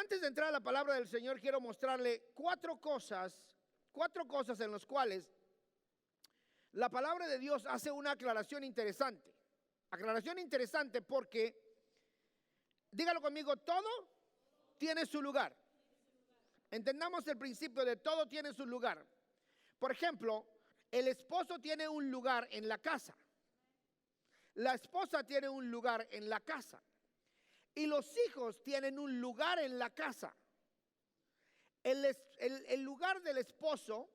Antes de entrar a la palabra del Señor, quiero mostrarle cuatro cosas en las cuales la palabra de Dios hace una aclaración interesante. Aclaración interesante porque, dígalo conmigo, todo tiene su lugar. Entendamos el principio de todo tiene su lugar. Por ejemplo, el esposo tiene un lugar en la casa. La esposa tiene un lugar en la casa. Y los hijos tienen un lugar en la casa. El lugar del esposo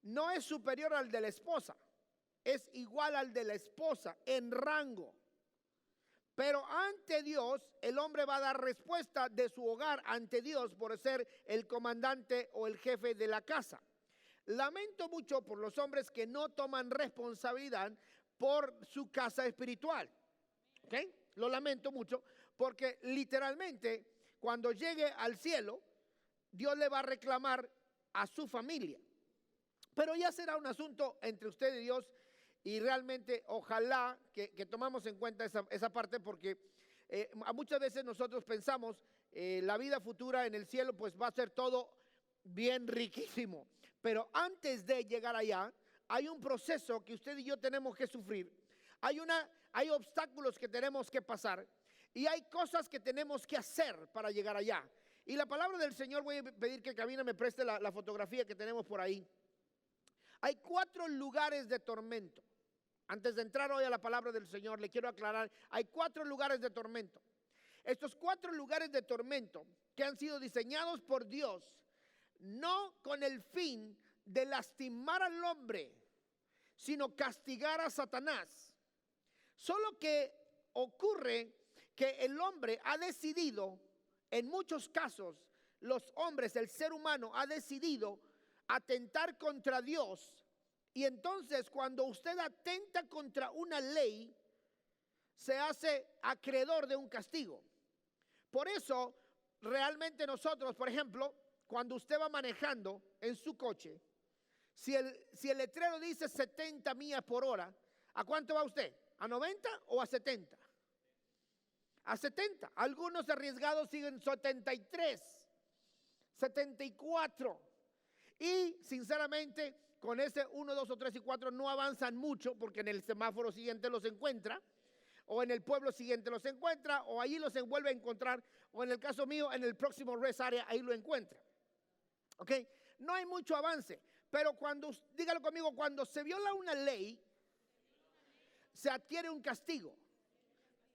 no es superior al de la esposa. Es igual al de la esposa en rango. Pero ante Dios, el hombre va a dar respuesta de su hogar ante Dios por ser el comandante o el jefe de la casa. Lamento mucho por los hombres que no toman responsabilidad por su casa espiritual. ¿Ok? Lo lamento mucho porque literalmente cuando llegue al cielo, Dios le va a reclamar a su familia. Pero ya será un asunto entre usted y Dios. Y realmente ojalá que tomamos en cuenta esa parte porque muchas veces nosotros pensamos la vida futura en el cielo pues va a ser todo bien riquísimo. Pero antes de llegar allá hay un proceso que usted y yo tenemos que sufrir. Hay obstáculos que tenemos que pasar y hay cosas que tenemos que hacer para llegar allá. Y la palabra del Señor, voy a pedir que Cabina me preste la fotografía que tenemos por ahí. Hay 4 lugares de tormento. Antes de entrar hoy a la palabra del Señor, le quiero aclarar, hay 4 lugares de tormento. Estos 4 lugares de tormento que han sido diseñados por Dios, no con el fin de lastimar al hombre, sino castigar a Satanás. Solo que ocurre que el hombre ha decidido, en muchos casos, los hombres, el ser humano ha decidido atentar contra Dios. Y entonces cuando usted atenta contra una ley, se hace acreedor de un castigo. Por eso, realmente nosotros, por ejemplo, cuando usted va manejando en su coche, si el letrero dice 70 millas por hora, ¿a cuánto va usted? ¿A 90 o a 70? A 70. Algunos arriesgados siguen 73, 74. Y sinceramente, con ese 1, 2 o 3 y 4 no avanzan mucho porque en el semáforo siguiente los encuentra, o en el pueblo siguiente los encuentra, o allí los vuelve a encontrar, o en el caso mío, en el próximo rest area, ahí lo encuentra. ¿Ok? No hay mucho avance, pero dígalo conmigo, cuando se viola una ley, se adquiere un castigo.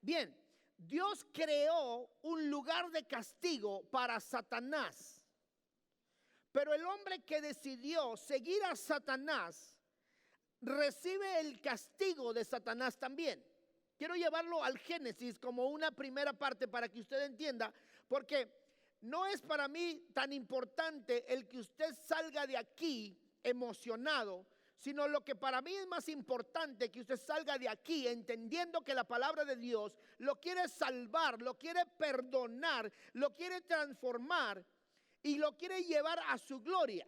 Bien, Dios creó un lugar de castigo para Satanás. Pero el hombre que decidió seguir a Satanás recibe el castigo de Satanás también. Quiero llevarlo al Génesis como una primera parte para que usted entienda, porque no es para mí tan importante el que usted salga de aquí emocionado, sino lo que para mí es más importante que usted salga de aquí entendiendo que la palabra de Dios lo quiere salvar, lo quiere perdonar, lo quiere transformar y lo quiere llevar a su gloria.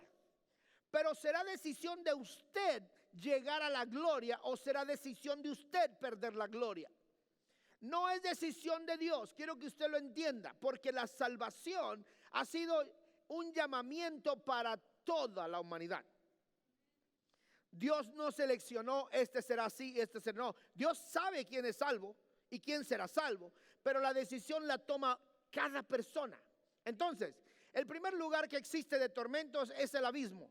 Pero será decisión de usted llegar a la gloria o será decisión de usted perder la gloria. No es decisión de Dios, quiero que usted lo entienda, porque la salvación ha sido un llamamiento para toda la humanidad. Dios no seleccionó, este será así, este será no. Dios sabe quién es salvo y quién será salvo, pero la decisión la toma cada persona. Entonces, el primer lugar que existe de tormentos es el abismo.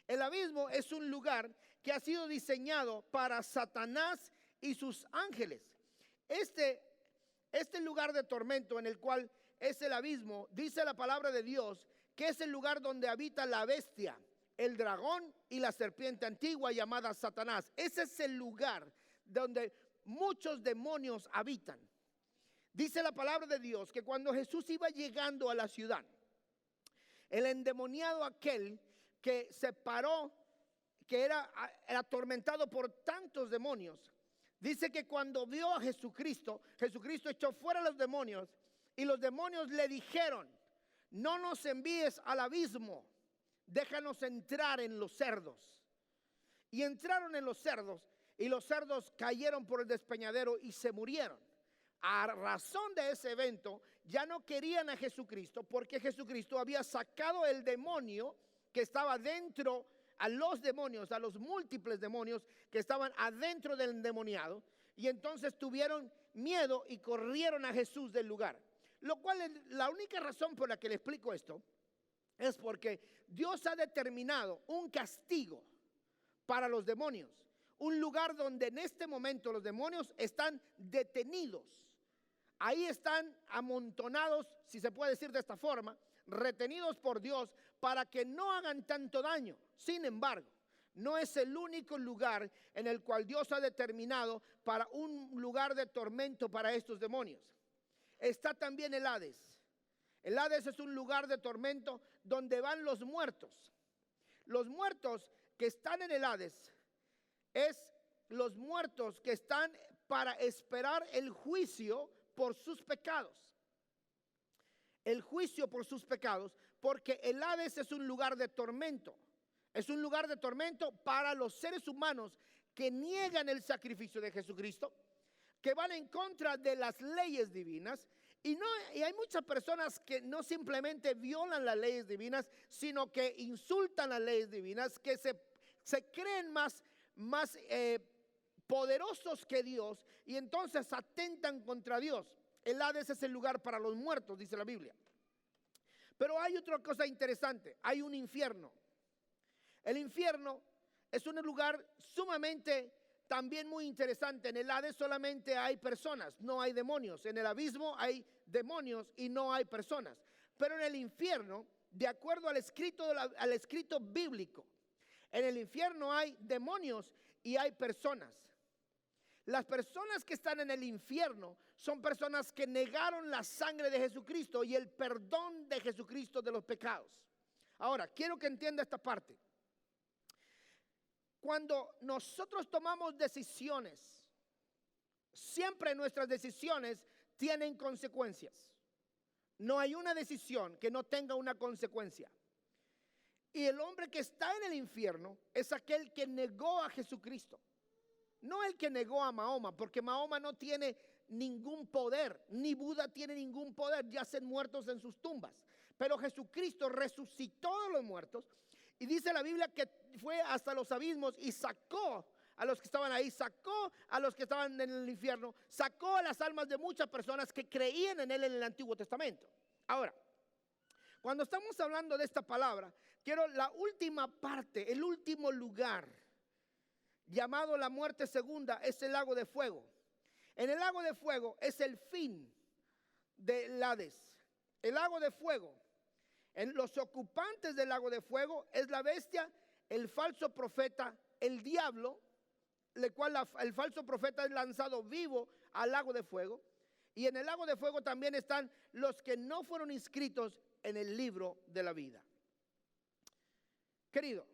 El abismo es un lugar que ha sido diseñado para Satanás y sus ángeles. Este lugar de tormento en el cual es el abismo, dice la palabra de Dios, que es el lugar donde habita la bestia, el dragón y la serpiente antigua llamada Satanás. Ese es el lugar donde muchos demonios habitan. Dice la palabra de Dios que cuando Jesús iba llegando a la ciudad, el endemoniado aquel que se paró, que era atormentado por tantos demonios, dice que cuando vio a Jesucristo, Jesucristo echó fuera a los demonios y los demonios le dijeron: no nos envíes al abismo, déjanos entrar en los cerdos. Y entraron en los cerdos y los cerdos cayeron por el despeñadero y se murieron. A razón de ese evento, ya no querían a Jesucristo porque Jesucristo había sacado el demonio que estaba dentro, a los demonios, a los múltiples demonios que estaban adentro del endemoniado, y entonces tuvieron miedo y corrieron a Jesús del lugar. Lo cual es la única razón por la que le explico esto, es porque Dios ha determinado un castigo para los demonios, un lugar donde en este momento los demonios están detenidos. Ahí están amontonados, si se puede decir de esta forma, retenidos por Dios para que no hagan tanto daño. Sin embargo, no es el único lugar en el cual Dios ha determinado para un lugar de tormento para estos demonios. Está también el Hades. El Hades es un lugar de tormento donde van los muertos. Los muertos que están en el Hades es los muertos que están para esperar el juicio por sus pecados. El juicio por sus pecados, porque el Hades es un lugar de tormento. Es un lugar de tormento para los seres humanos que niegan el sacrificio de Jesucristo, que van en contra de las leyes divinas. Y hay muchas personas que no simplemente violan las leyes divinas, sino que insultan las leyes divinas, que se creen más poderosos que Dios, y entonces atentan contra Dios. El Hades es el lugar para los muertos, dice la Biblia. Pero hay otra cosa interesante, hay un infierno. El infierno es un lugar sumamente también muy interesante. En el Hades solamente hay personas, no hay demonios. En el abismo hay demonios y no hay personas. Pero en el infierno, de acuerdo al escrito bíblico, en el infierno hay demonios y hay personas. Las personas que están en el infierno son personas que negaron la sangre de Jesucristo y el perdón de Jesucristo de los pecados. Ahora, quiero que entienda esta parte. Cuando nosotros tomamos decisiones, siempre nuestras decisiones tienen consecuencias. No hay una decisión que no tenga una consecuencia. Y el hombre que está en el infierno es aquel que negó a Jesucristo. No el que negó a Mahoma, porque Mahoma no tiene ningún poder, ni Buda tiene ningún poder, yacen muertos en sus tumbas. Pero Jesucristo resucitó de los muertos, y dice la Biblia que fue hasta los abismos y sacó a los que estaban ahí, sacó a los que estaban en el infierno, sacó a las almas de muchas personas que creían en él en el Antiguo Testamento. Ahora, cuando estamos hablando de esta palabra, quiero la última parte, el último lugar, llamado la muerte segunda, es el lago de fuego. En el lago de fuego es el fin del Hades. El lago de fuego, en los ocupantes del lago de fuego es la bestia, el falso profeta, el diablo, el cual el falso profeta es lanzado vivo al lago de fuego. Y en el lago de fuego también están los que no fueron inscritos en el libro de la vida. Querido,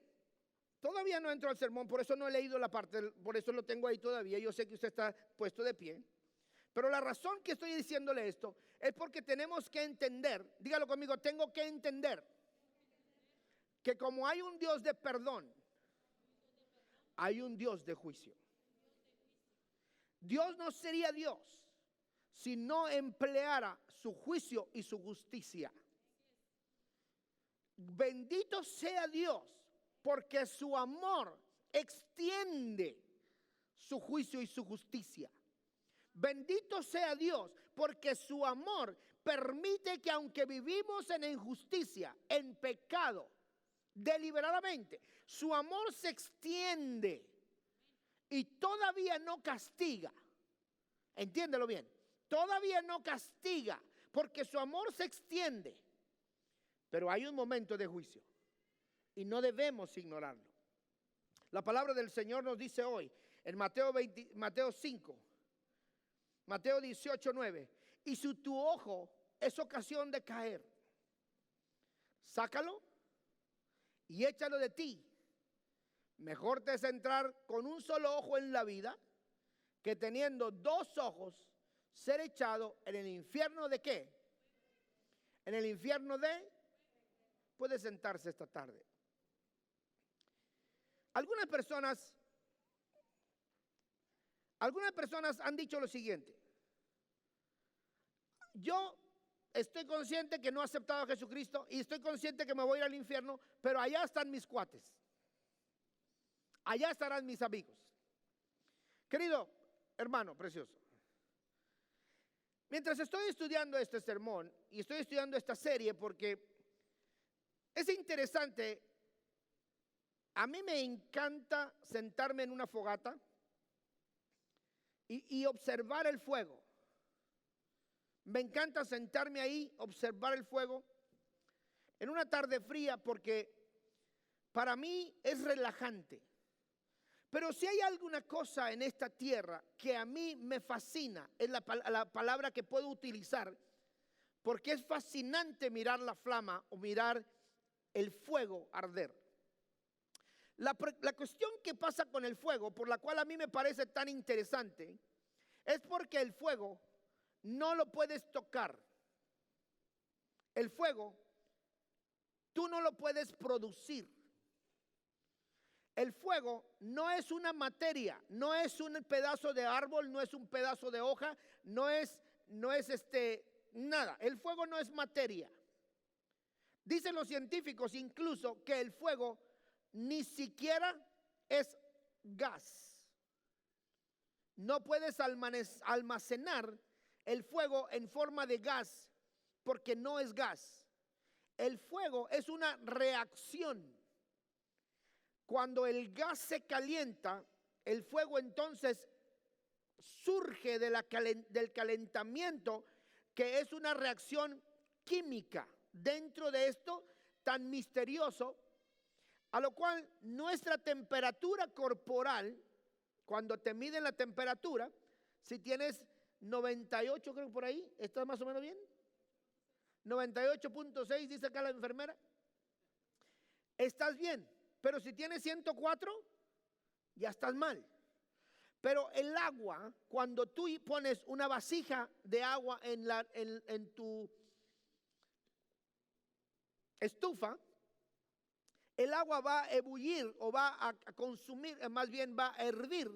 todavía no entro al sermón, por eso no he leído la parte, por eso lo tengo ahí todavía. Yo sé que usted está puesto de pie. Pero la razón que estoy diciéndole esto es porque tenemos que entender, dígalo conmigo, tengo que entender que como hay un Dios de perdón, hay un Dios de juicio. Dios no sería Dios si no empleara su juicio y su justicia. Bendito sea Dios, porque su amor extiende su juicio y su justicia. Bendito sea Dios, porque su amor permite que aunque vivimos en injusticia, en pecado, deliberadamente, su amor se extiende y todavía no castiga. Entiéndelo bien, todavía no castiga, porque su amor se extiende. Pero hay un momento de juicio y no debemos ignorarlo. La palabra del Señor nos dice hoy en Mateo 5, Mateo 18, 9, y si tu ojo es ocasión de caer, sácalo y échalo de ti. Mejor te es entrar con un solo ojo en la vida que teniendo dos ojos ser echado en el infierno de ¿qué? En el infierno de... Puede sentarse esta tarde. Algunas personas han dicho lo siguiente: yo estoy consciente que no he aceptado a Jesucristo y estoy consciente que me voy a ir al infierno, pero allá están mis cuates. Allá estarán mis amigos. Querido hermano precioso, mientras estoy estudiando este sermón y estoy estudiando esta serie, porque es interesante, a mí me encanta sentarme en una fogata y observar el fuego. Me encanta sentarme ahí, observar el fuego en una tarde fría, porque para mí es relajante. Pero si hay alguna cosa en esta tierra que a mí me fascina, es la palabra que puedo utilizar, porque es fascinante mirar la flama o mirar el fuego arder. La cuestión que pasa con el fuego, por la cual a mí me parece tan interesante, es porque el fuego no lo puedes tocar. El fuego, tú no lo puedes producir. El fuego no es una materia, no es un pedazo de árbol, no es un pedazo de hoja, no es nada. El fuego no es materia. Dicen los científicos incluso que el fuego ni siquiera es gas. No puedes almacenar el fuego en forma de gas porque no es gas. El fuego es una reacción. Cuando el gas se calienta, el fuego entonces surge del calentamiento, que es una reacción química dentro de esto tan misterioso, a lo cual nuestra temperatura corporal, cuando te miden la temperatura, si tienes 98, creo que por ahí, ¿estás más o menos bien? 98.6, dice acá la enfermera. ¿Estás bien? Pero si tienes 104, ya estás mal. Pero el agua, cuando tú pones una vasija de agua en tu estufa, el agua va a ebullir o va a consumir, más bien va a hervir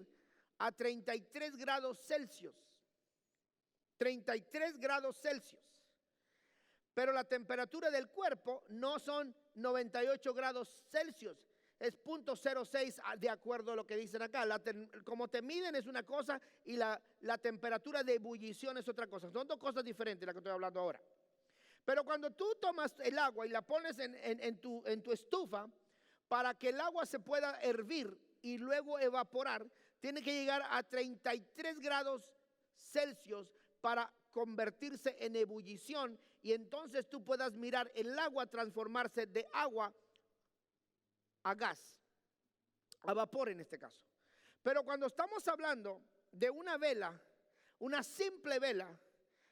a 33 grados Celsius. 33 grados Celsius. Pero la temperatura del cuerpo no son 98 grados Celsius. Es 0.06 de acuerdo a lo que dicen acá. Como te miden es una cosa y la temperatura de ebullición es otra cosa. Son dos cosas diferentes las que estoy hablando ahora. Pero cuando tú tomas el agua y la pones en tu estufa, para que el agua se pueda hervir y luego evaporar, tiene que llegar a 33 grados Celsius para convertirse en ebullición, y entonces tú puedas mirar el agua transformarse de agua a gas, a vapor en este caso. Pero cuando estamos hablando de una vela, una simple vela,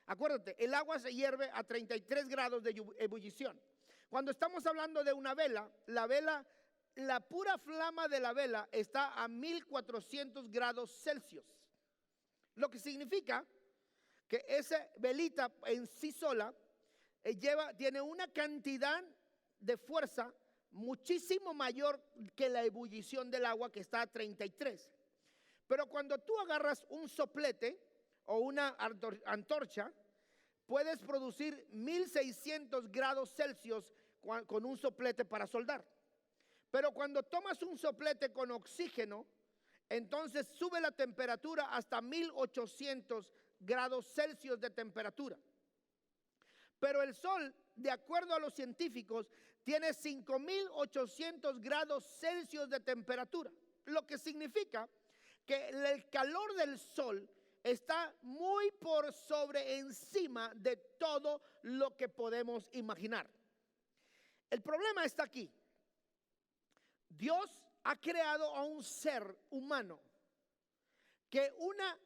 acuérdate, el agua se hierve a 33 grados de ebullición. Cuando estamos hablando de una vela, la pura flama de la vela está a 1400 grados Celsius. Lo que significa que esa velita en sí sola tiene una cantidad de fuerza muchísimo mayor que la ebullición del agua, que está a 33. Pero cuando tú agarras un soplete o una antorcha, puedes producir 1600 grados Celsius con un soplete para soldar. Pero cuando tomas un soplete con oxígeno, entonces sube la temperatura hasta 1800 grados Celsius de temperatura. Pero el sol, de acuerdo a los científicos, tiene 5800 grados Celsius de temperatura, lo que significa que el calor del sol está muy por sobre encima de todo lo que podemos imaginar. El problema está aquí. Dios ha creado a un ser humano que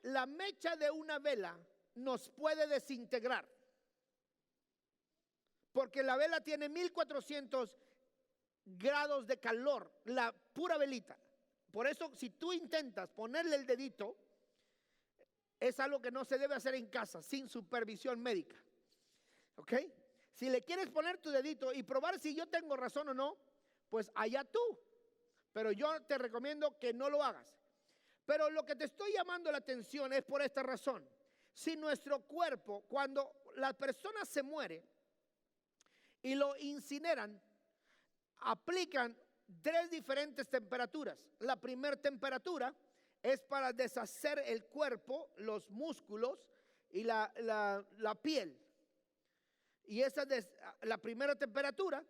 la mecha de una vela nos puede desintegrar. Porque la vela tiene 1400 grados de calor, la pura velita. Por eso, si tú intentas ponerle el dedito, es algo que no se debe hacer en casa, sin supervisión médica. ¿Ok? Si le quieres poner tu dedito y probar si yo tengo razón o no, pues allá tú. Pero yo te recomiendo que no lo hagas. Pero lo que te estoy llamando la atención es por esta razón. Si nuestro cuerpo, cuando la persona se muere y lo incineran, aplican 3 diferentes temperaturas. La primera temperatura es para deshacer el cuerpo, los músculos y la piel. Y la primera temperatura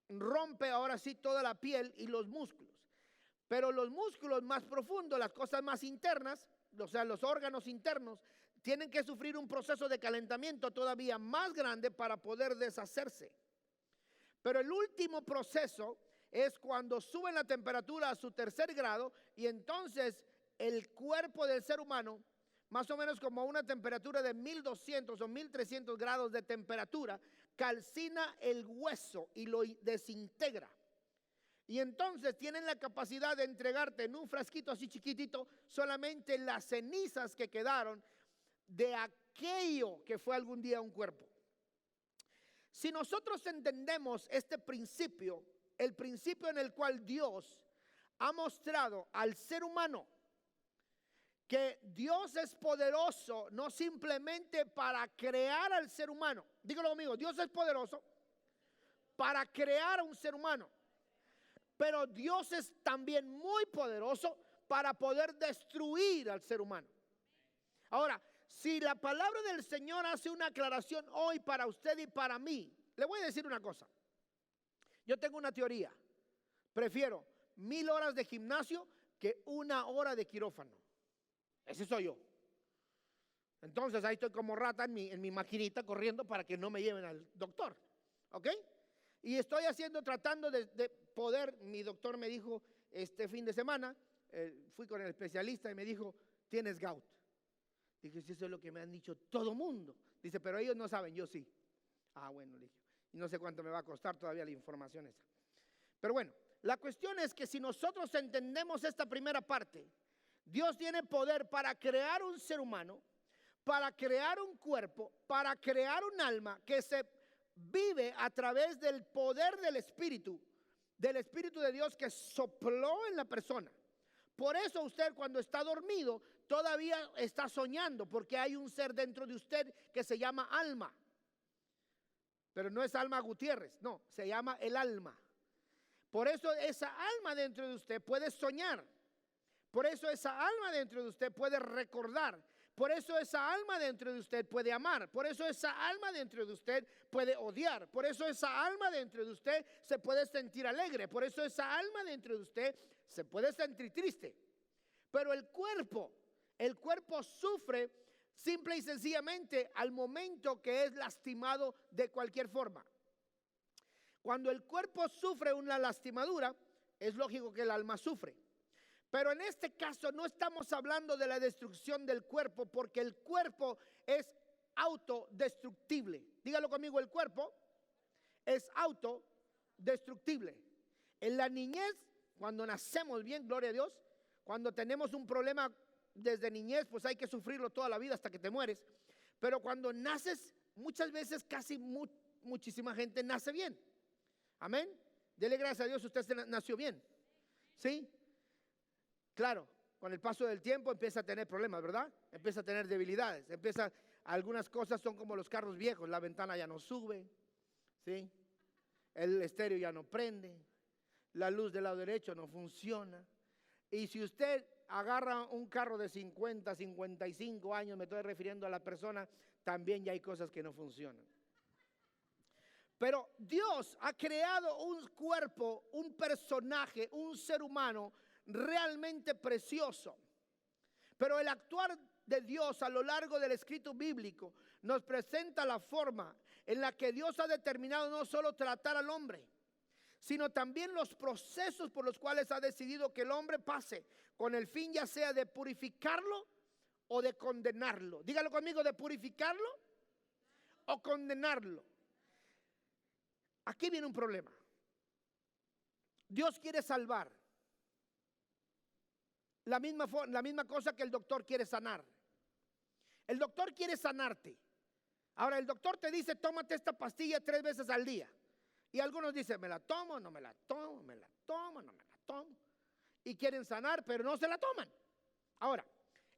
rompe ahora sí toda la piel y los músculos. Pero los músculos más profundos, las cosas más internas, o sea, los órganos internos, tienen que sufrir un proceso de calentamiento todavía más grande para poder deshacerse. Pero el último proceso es cuando sube la temperatura a su 3er grado, y entonces el cuerpo del ser humano, más o menos como a una temperatura de 1200 o 1300 grados de temperatura, calcina el hueso y lo desintegra. Y entonces tienen la capacidad de entregarte en un frasquito así chiquitito solamente las cenizas que quedaron de aquello que fue algún día un cuerpo. Si nosotros entendemos este principio, el principio en el cual Dios ha mostrado al ser humano que Dios es poderoso no simplemente para crear al ser humano, dígalo conmigo, Dios es poderoso para crear a un ser humano, pero Dios es también muy poderoso para poder destruir al ser humano. Ahora, si la palabra del Señor hace una aclaración hoy para usted y para mí, le voy a decir una cosa. Yo tengo una teoría. Prefiero 1000 horas de gimnasio que 1 hora de quirófano. Ese soy yo. Entonces ahí estoy como rata en mi maquinita corriendo para que no me lleven al doctor. ¿Ok? Y estoy tratando de poder. Mi doctor me dijo este fin de semana, fui con el especialista y me dijo, tienes gout. Dije, si eso es lo que me han dicho todo mundo. Dice, pero ellos no saben, yo sí. Ah, bueno, le dije. Y no sé cuánto me va a costar todavía la información esa. Pero bueno, la cuestión es que si nosotros entendemos esta primera parte, Dios tiene poder para crear un ser humano, para crear un cuerpo, para crear un alma que se vive a través del poder del Espíritu de Dios que sopló en la persona. Por eso usted cuando está dormido todavía está soñando, porque hay un ser dentro de usted que se llama alma. Pero no es Alma Gutiérrez, no, se llama el alma. Por eso esa alma dentro de usted puede soñar. Por eso esa alma dentro de usted puede recordar. Por eso esa alma dentro de usted puede amar. Por eso esa alma dentro de usted puede odiar. Por eso esa alma dentro de usted se puede sentir alegre. Por eso esa alma dentro de usted se puede sentir triste. Pero el cuerpo sufre simple y sencillamente al momento que es lastimado de cualquier forma. Cuando el cuerpo sufre una lastimadura, es lógico que el alma sufre. Pero en este caso no estamos hablando de la destrucción del cuerpo, porque el cuerpo es autodestructible. Dígalo conmigo, el cuerpo es autodestructible. En la niñez, cuando nacemos bien, gloria a Dios, cuando tenemos un problema desde niñez, pues hay que sufrirlo toda la vida hasta que te mueres. Pero cuando naces, muchas veces casi muchísima gente nace bien. Amén. Dele gracias a Dios, usted nació bien. ¿Sí? Claro, con el paso del tiempo empieza a tener problemas, ¿verdad? Empieza a tener debilidades. Algunas cosas son como los carros viejos. La ventana ya no sube, ¿sí? El estéreo ya no prende. La luz del lado derecho no funciona. Y si usted agarra un carro de 50, 55 años, me estoy refiriendo a la persona, también ya hay cosas que no funcionan. Pero Dios ha creado un cuerpo, un personaje, un ser humano realmente precioso. Pero el actuar de Dios a lo largo del escrito bíblico nos presenta la forma en la que Dios ha determinado no solo tratar al hombre, sino también los procesos por los cuales ha decidido que el hombre pase, con el fin ya sea de purificarlo o de condenarlo. Dígalo conmigo, de purificarlo o condenarlo. Aquí viene un problema. Dios quiere salvar. La misma cosa que el doctor quiere sanar. El doctor quiere sanarte. Ahora el doctor te dice, tómate esta pastilla 3 veces al día. Y algunos dicen, me la tomo, no me la tomo, me la tomo, no me la tomo. Y quieren sanar, pero no se la toman. Ahora,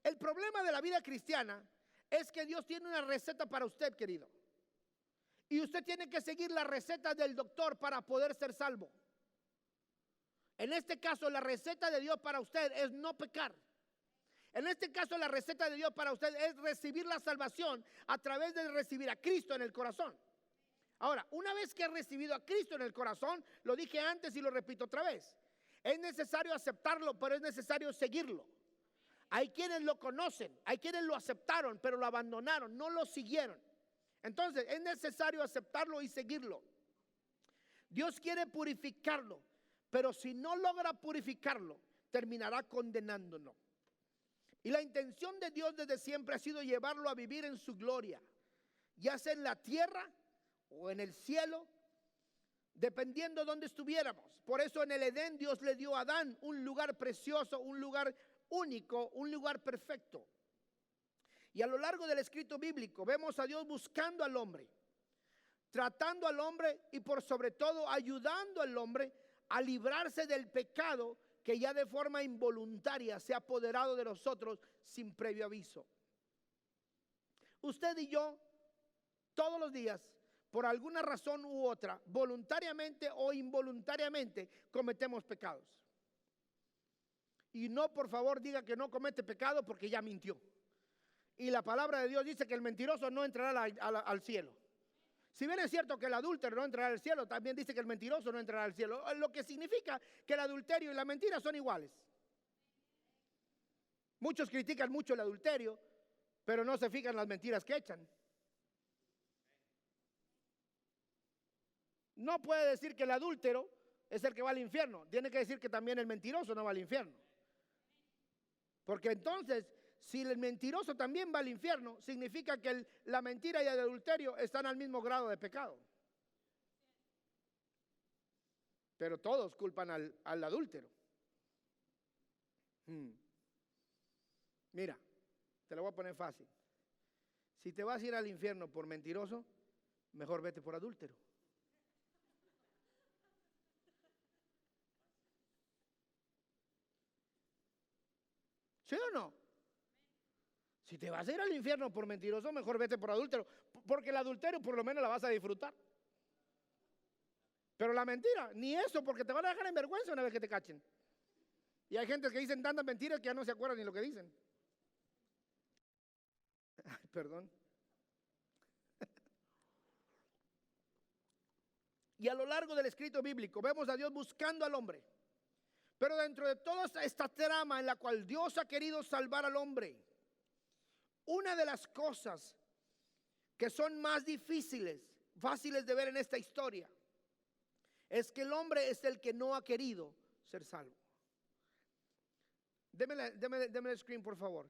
el problema de la vida cristiana es que Dios tiene una receta para usted, querido. Y usted tiene que seguir la receta del doctor para poder ser salvo. En este caso, la receta de Dios para usted es no pecar. En este caso, la receta de Dios para usted es recibir la salvación a través de recibir a Cristo en el corazón. Ahora, una vez que ha recibido a Cristo en el corazón, lo dije antes y lo repito otra vez, es necesario aceptarlo, pero es necesario seguirlo. Hay quienes lo conocen, hay quienes lo aceptaron, pero lo abandonaron, no lo siguieron. Entonces, es necesario aceptarlo y seguirlo. Dios quiere purificarlo, pero si no logra purificarlo, terminará condenándonos. Y la intención de Dios desde siempre ha sido llevarlo a vivir en su gloria, ya sea en la tierra o en el cielo, dependiendo de donde estuviéramos. Por eso en el Edén Dios le dio a Adán un lugar precioso, un lugar único, un lugar perfecto. Y a lo largo del escrito bíblico vemos a Dios buscando al hombre, tratando al hombre y por sobre todo ayudando al hombre a librarse del pecado que ya de forma involuntaria se ha apoderado de nosotros sin previo aviso. Usted y yo, todos los días, por alguna razón u otra, voluntariamente o involuntariamente, cometemos pecados. Y no, por favor, diga que no comete pecado porque ya mintió. Y la palabra de Dios dice que el mentiroso no entrará al cielo. Si bien es cierto que el adúltero no entrará al cielo, también dice que el mentiroso no entrará al cielo. Lo que significa que el adulterio y la mentira son iguales. Muchos critican mucho el adulterio, pero no se fijan en las mentiras que echan. No puede decir que el adúltero es el que va al infierno. Tiene que decir que también el mentiroso no va al infierno. Porque entonces, si el mentiroso también va al infierno, significa que la mentira y el adulterio están al mismo grado de pecado. Pero todos culpan al adúltero. Mira, te lo voy a poner fácil. Si te vas a ir al infierno por mentiroso, mejor vete por adúltero. ¿Sí o no? Si te vas a ir al infierno por mentiroso, mejor vete por adúltero, porque el adulterio por lo menos la vas a disfrutar. Pero la mentira, ni eso, porque te van a dejar en vergüenza una vez que te cachen. Y hay gente que dicen tantas mentiras que ya no se acuerdan ni lo que dicen. Ay, perdón. Y a lo largo del escrito bíblico vemos a Dios buscando al hombre. Pero dentro de toda esta trama en la cual Dios ha querido salvar al hombre, una de las cosas que son más fáciles de ver en esta historia, es que el hombre es el que no ha querido ser salvo. Deme el screen, por favor.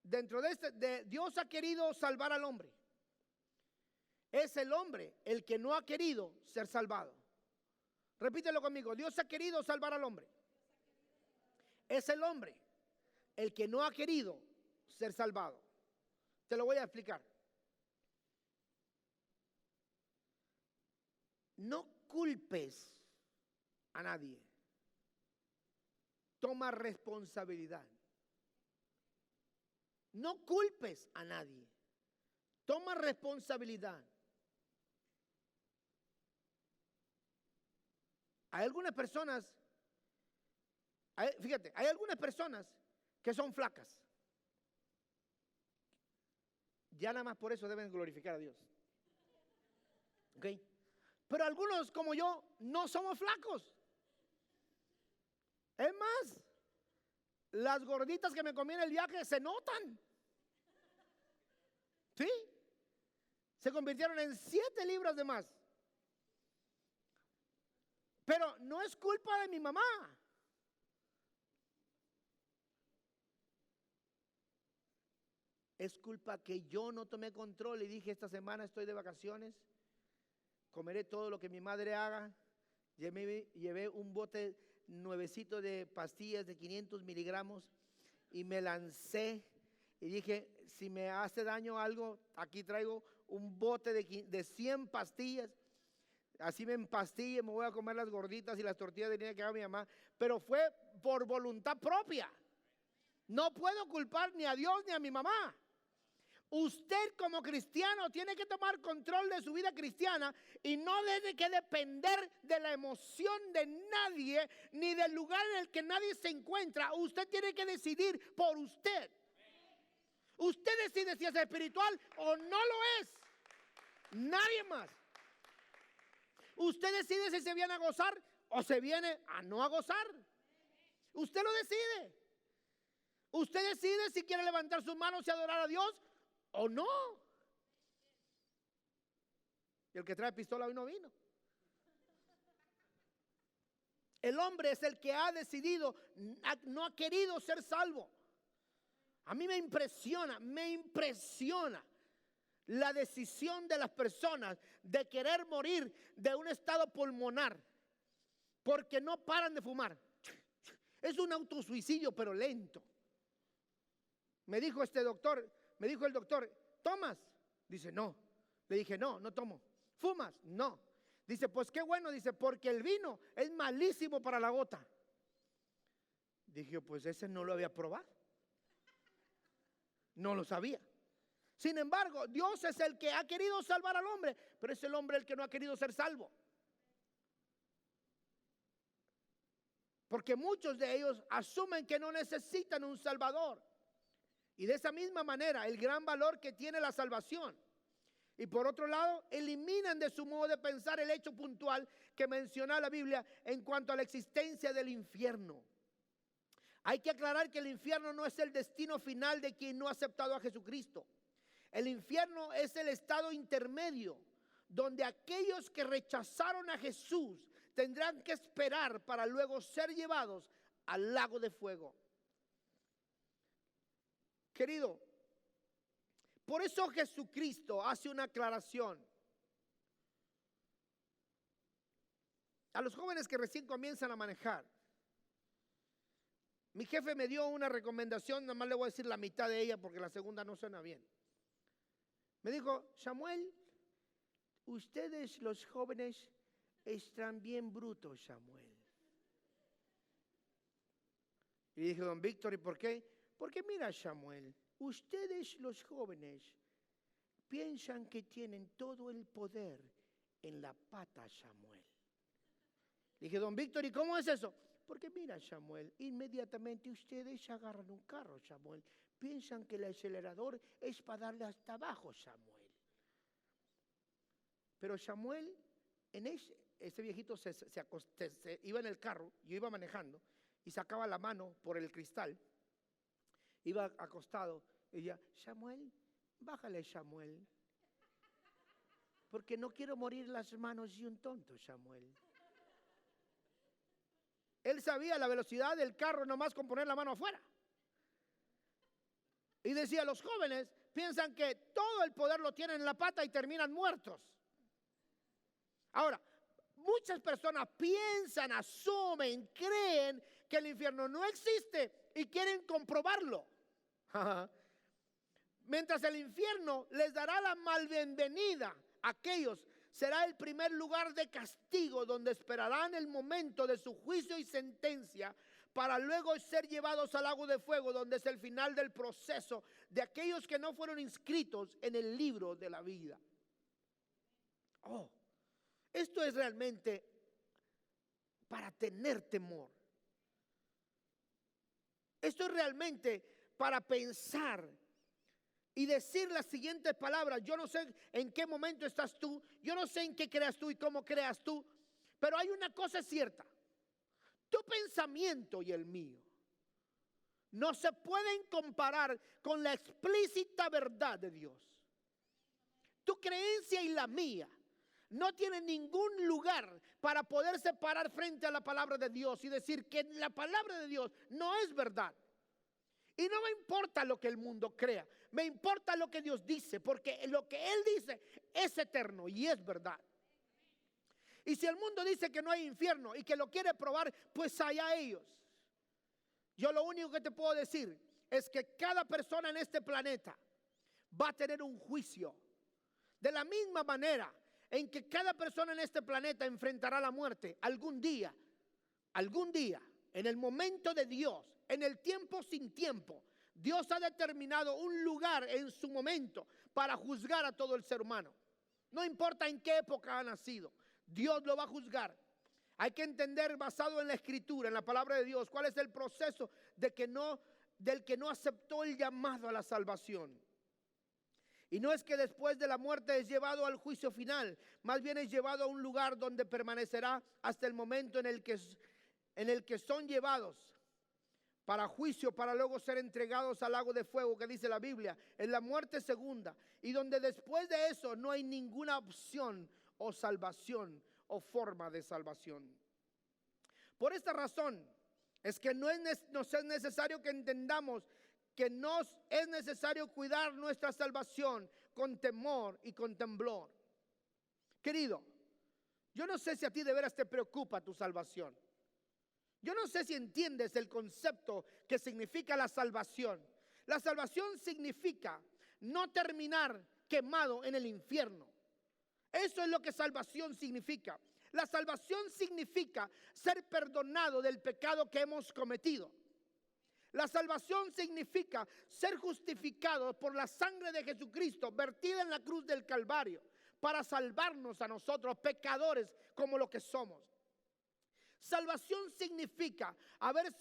Dentro de Dios ha querido salvar al hombre. Es el hombre el que no ha querido ser salvado. Repítelo conmigo. Dios ha querido salvar al hombre. Es el hombre el que no ha querido ser salvado. Te lo voy a explicar. No culpes a nadie. Toma responsabilidad. No culpes a nadie. Toma responsabilidad. Hay algunas personas, fíjate, hay algunas personas que son flacas. Ya nada más por eso deben glorificar a Dios. ¿Ok? Pero algunos como yo no somos flacos. Es más, las gorditas que me comí en el viaje se notan. ¿Sí? Se convirtieron en 7 libras de más. Pero no es culpa de mi mamá. Es culpa que yo no tomé control y dije, esta semana estoy de vacaciones, comeré todo lo que mi madre haga. Llevé un bote nuevecito de pastillas de 500 miligramos y me lancé y dije, si me hace daño algo, aquí traigo un bote de 100 pastillas. Así me empastille, me voy a comer las gorditas y las tortillas de harina que haga mi mamá. Pero fue por voluntad propia. No puedo culpar ni a Dios ni a mi mamá. Usted como cristiano tiene que tomar control de su vida cristiana y no debe que depender de la emoción de nadie ni del lugar en el que nadie se encuentra. Usted tiene que decidir por usted. Usted decide si es espiritual o no lo es. Nadie más. Usted decide si se viene a gozar o se viene a no a gozar. Usted lo decide. Usted decide si quiere levantar sus manos y adorar a Dios o no. Y el que trae pistola hoy no vino. El hombre es el que ha decidido, no ha querido ser salvo. A mí me impresiona la decisión de las personas de querer morir de un estado pulmonar porque no paran de fumar. Es un autosuicidio, pero lento. Me dijo el doctor, ¿tomas? Dice, no. Le dije, no tomo. ¿Fumas? No. Dice, pues qué bueno, dice, porque el vino es malísimo para la gota. Dije, pues ese no lo había probado. No lo sabía. Sin embargo, Dios es el que ha querido salvar al hombre, pero es el hombre el que no ha querido ser salvo. Porque muchos de ellos asumen que no necesitan un salvador. Y de esa misma manera, el gran valor que tiene la salvación. Y por otro lado, eliminan de su modo de pensar el hecho puntual que menciona la Biblia en cuanto a la existencia del infierno. Hay que aclarar que el infierno no es el destino final de quien no ha aceptado a Jesucristo. El infierno es el estado intermedio, donde aquellos que rechazaron a Jesús tendrán que esperar para luego ser llevados al lago de fuego. Querido, por eso Jesucristo hace una aclaración. A los jóvenes que recién comienzan a manejar, mi jefe me dio una recomendación, nada más le voy a decir la mitad de ella porque la segunda no suena bien. Me dijo, Samuel, ustedes los jóvenes están bien brutos, Samuel. Y dije, don Víctor, ¿y por qué? Porque mira, Samuel, ustedes los jóvenes piensan que tienen todo el poder en la pata, Samuel. Dije, don Víctor, ¿y cómo es eso? Porque mira, Samuel, inmediatamente ustedes agarran un carro, Samuel. Piensan que el acelerador es para darle hasta abajo, Samuel. Pero Samuel, en ese viejito se iba en el carro, yo iba manejando, y sacaba la mano por el cristal. Iba acostado, y ya, Samuel, bájale, Samuel. Porque no quiero morir las manos de un tonto, Samuel. Él sabía la velocidad del carro nomás con poner la mano afuera. Y decía, los jóvenes piensan que todo el poder lo tienen en la pata y terminan muertos. Ahora, muchas personas piensan, asumen, creen que el infierno no existe y quieren comprobarlo. Mientras el infierno les dará la malbienvenida a aquellos, será el primer lugar de castigo donde esperarán el momento de su juicio y sentencia para luego ser llevados al lago de fuego, donde es el final del proceso de aquellos que no fueron inscritos en el libro de la vida. Esto es realmente para tener temor. Esto es realmente para pensar y decir las siguientes palabras. Yo no sé en qué momento estás tú, yo no sé en qué creas tú y cómo creas tú, pero hay una cosa cierta: tu pensamiento y el mío no se pueden comparar con la explícita verdad de Dios. Tu creencia y la mía no tienen ningún lugar para poderse parar frente a la palabra de Dios y decir que la palabra de Dios no es verdad. Y no me importa lo que el mundo crea, me importa lo que Dios dice, porque lo que Él dice es eterno y es verdad. Y si el mundo dice que no hay infierno y que lo quiere probar, pues allá ellos. Yo lo único que te puedo decir es que cada persona en este planeta va a tener un juicio. De la misma manera en que cada persona en este planeta enfrentará la muerte, algún día, en el momento de Dios, en el tiempo sin tiempo, Dios ha determinado un lugar en su momento para juzgar a todo el ser humano. No importa en qué época ha nacido, Dios lo va a juzgar. Hay que entender, basado en la Escritura, en la palabra de Dios, cuál es el proceso del que no aceptó el llamado a la salvación. Y no es que después de la muerte es llevado al juicio final, más bien es llevado a un lugar donde permanecerá hasta el momento en el que son llevados para juicio, para luego ser entregados al lago de fuego, que dice la Biblia, en la muerte segunda, y donde después de eso no hay ninguna opción o salvación o forma de salvación. Por esta razón es que nos es necesario que entendamos que nos es necesario cuidar nuestra salvación con temor y con temblor. Querido, yo no sé si a ti de veras te preocupa tu salvación. Yo no sé si entiendes el concepto que significa la salvación. La salvación significa no terminar quemado en el infierno. Eso es lo que salvación significa. La salvación significa ser perdonado del pecado que hemos cometido. La salvación significa ser justificado por la sangre de Jesucristo vertida en la cruz del Calvario para salvarnos a nosotros, pecadores como lo que somos. Salvación significa haber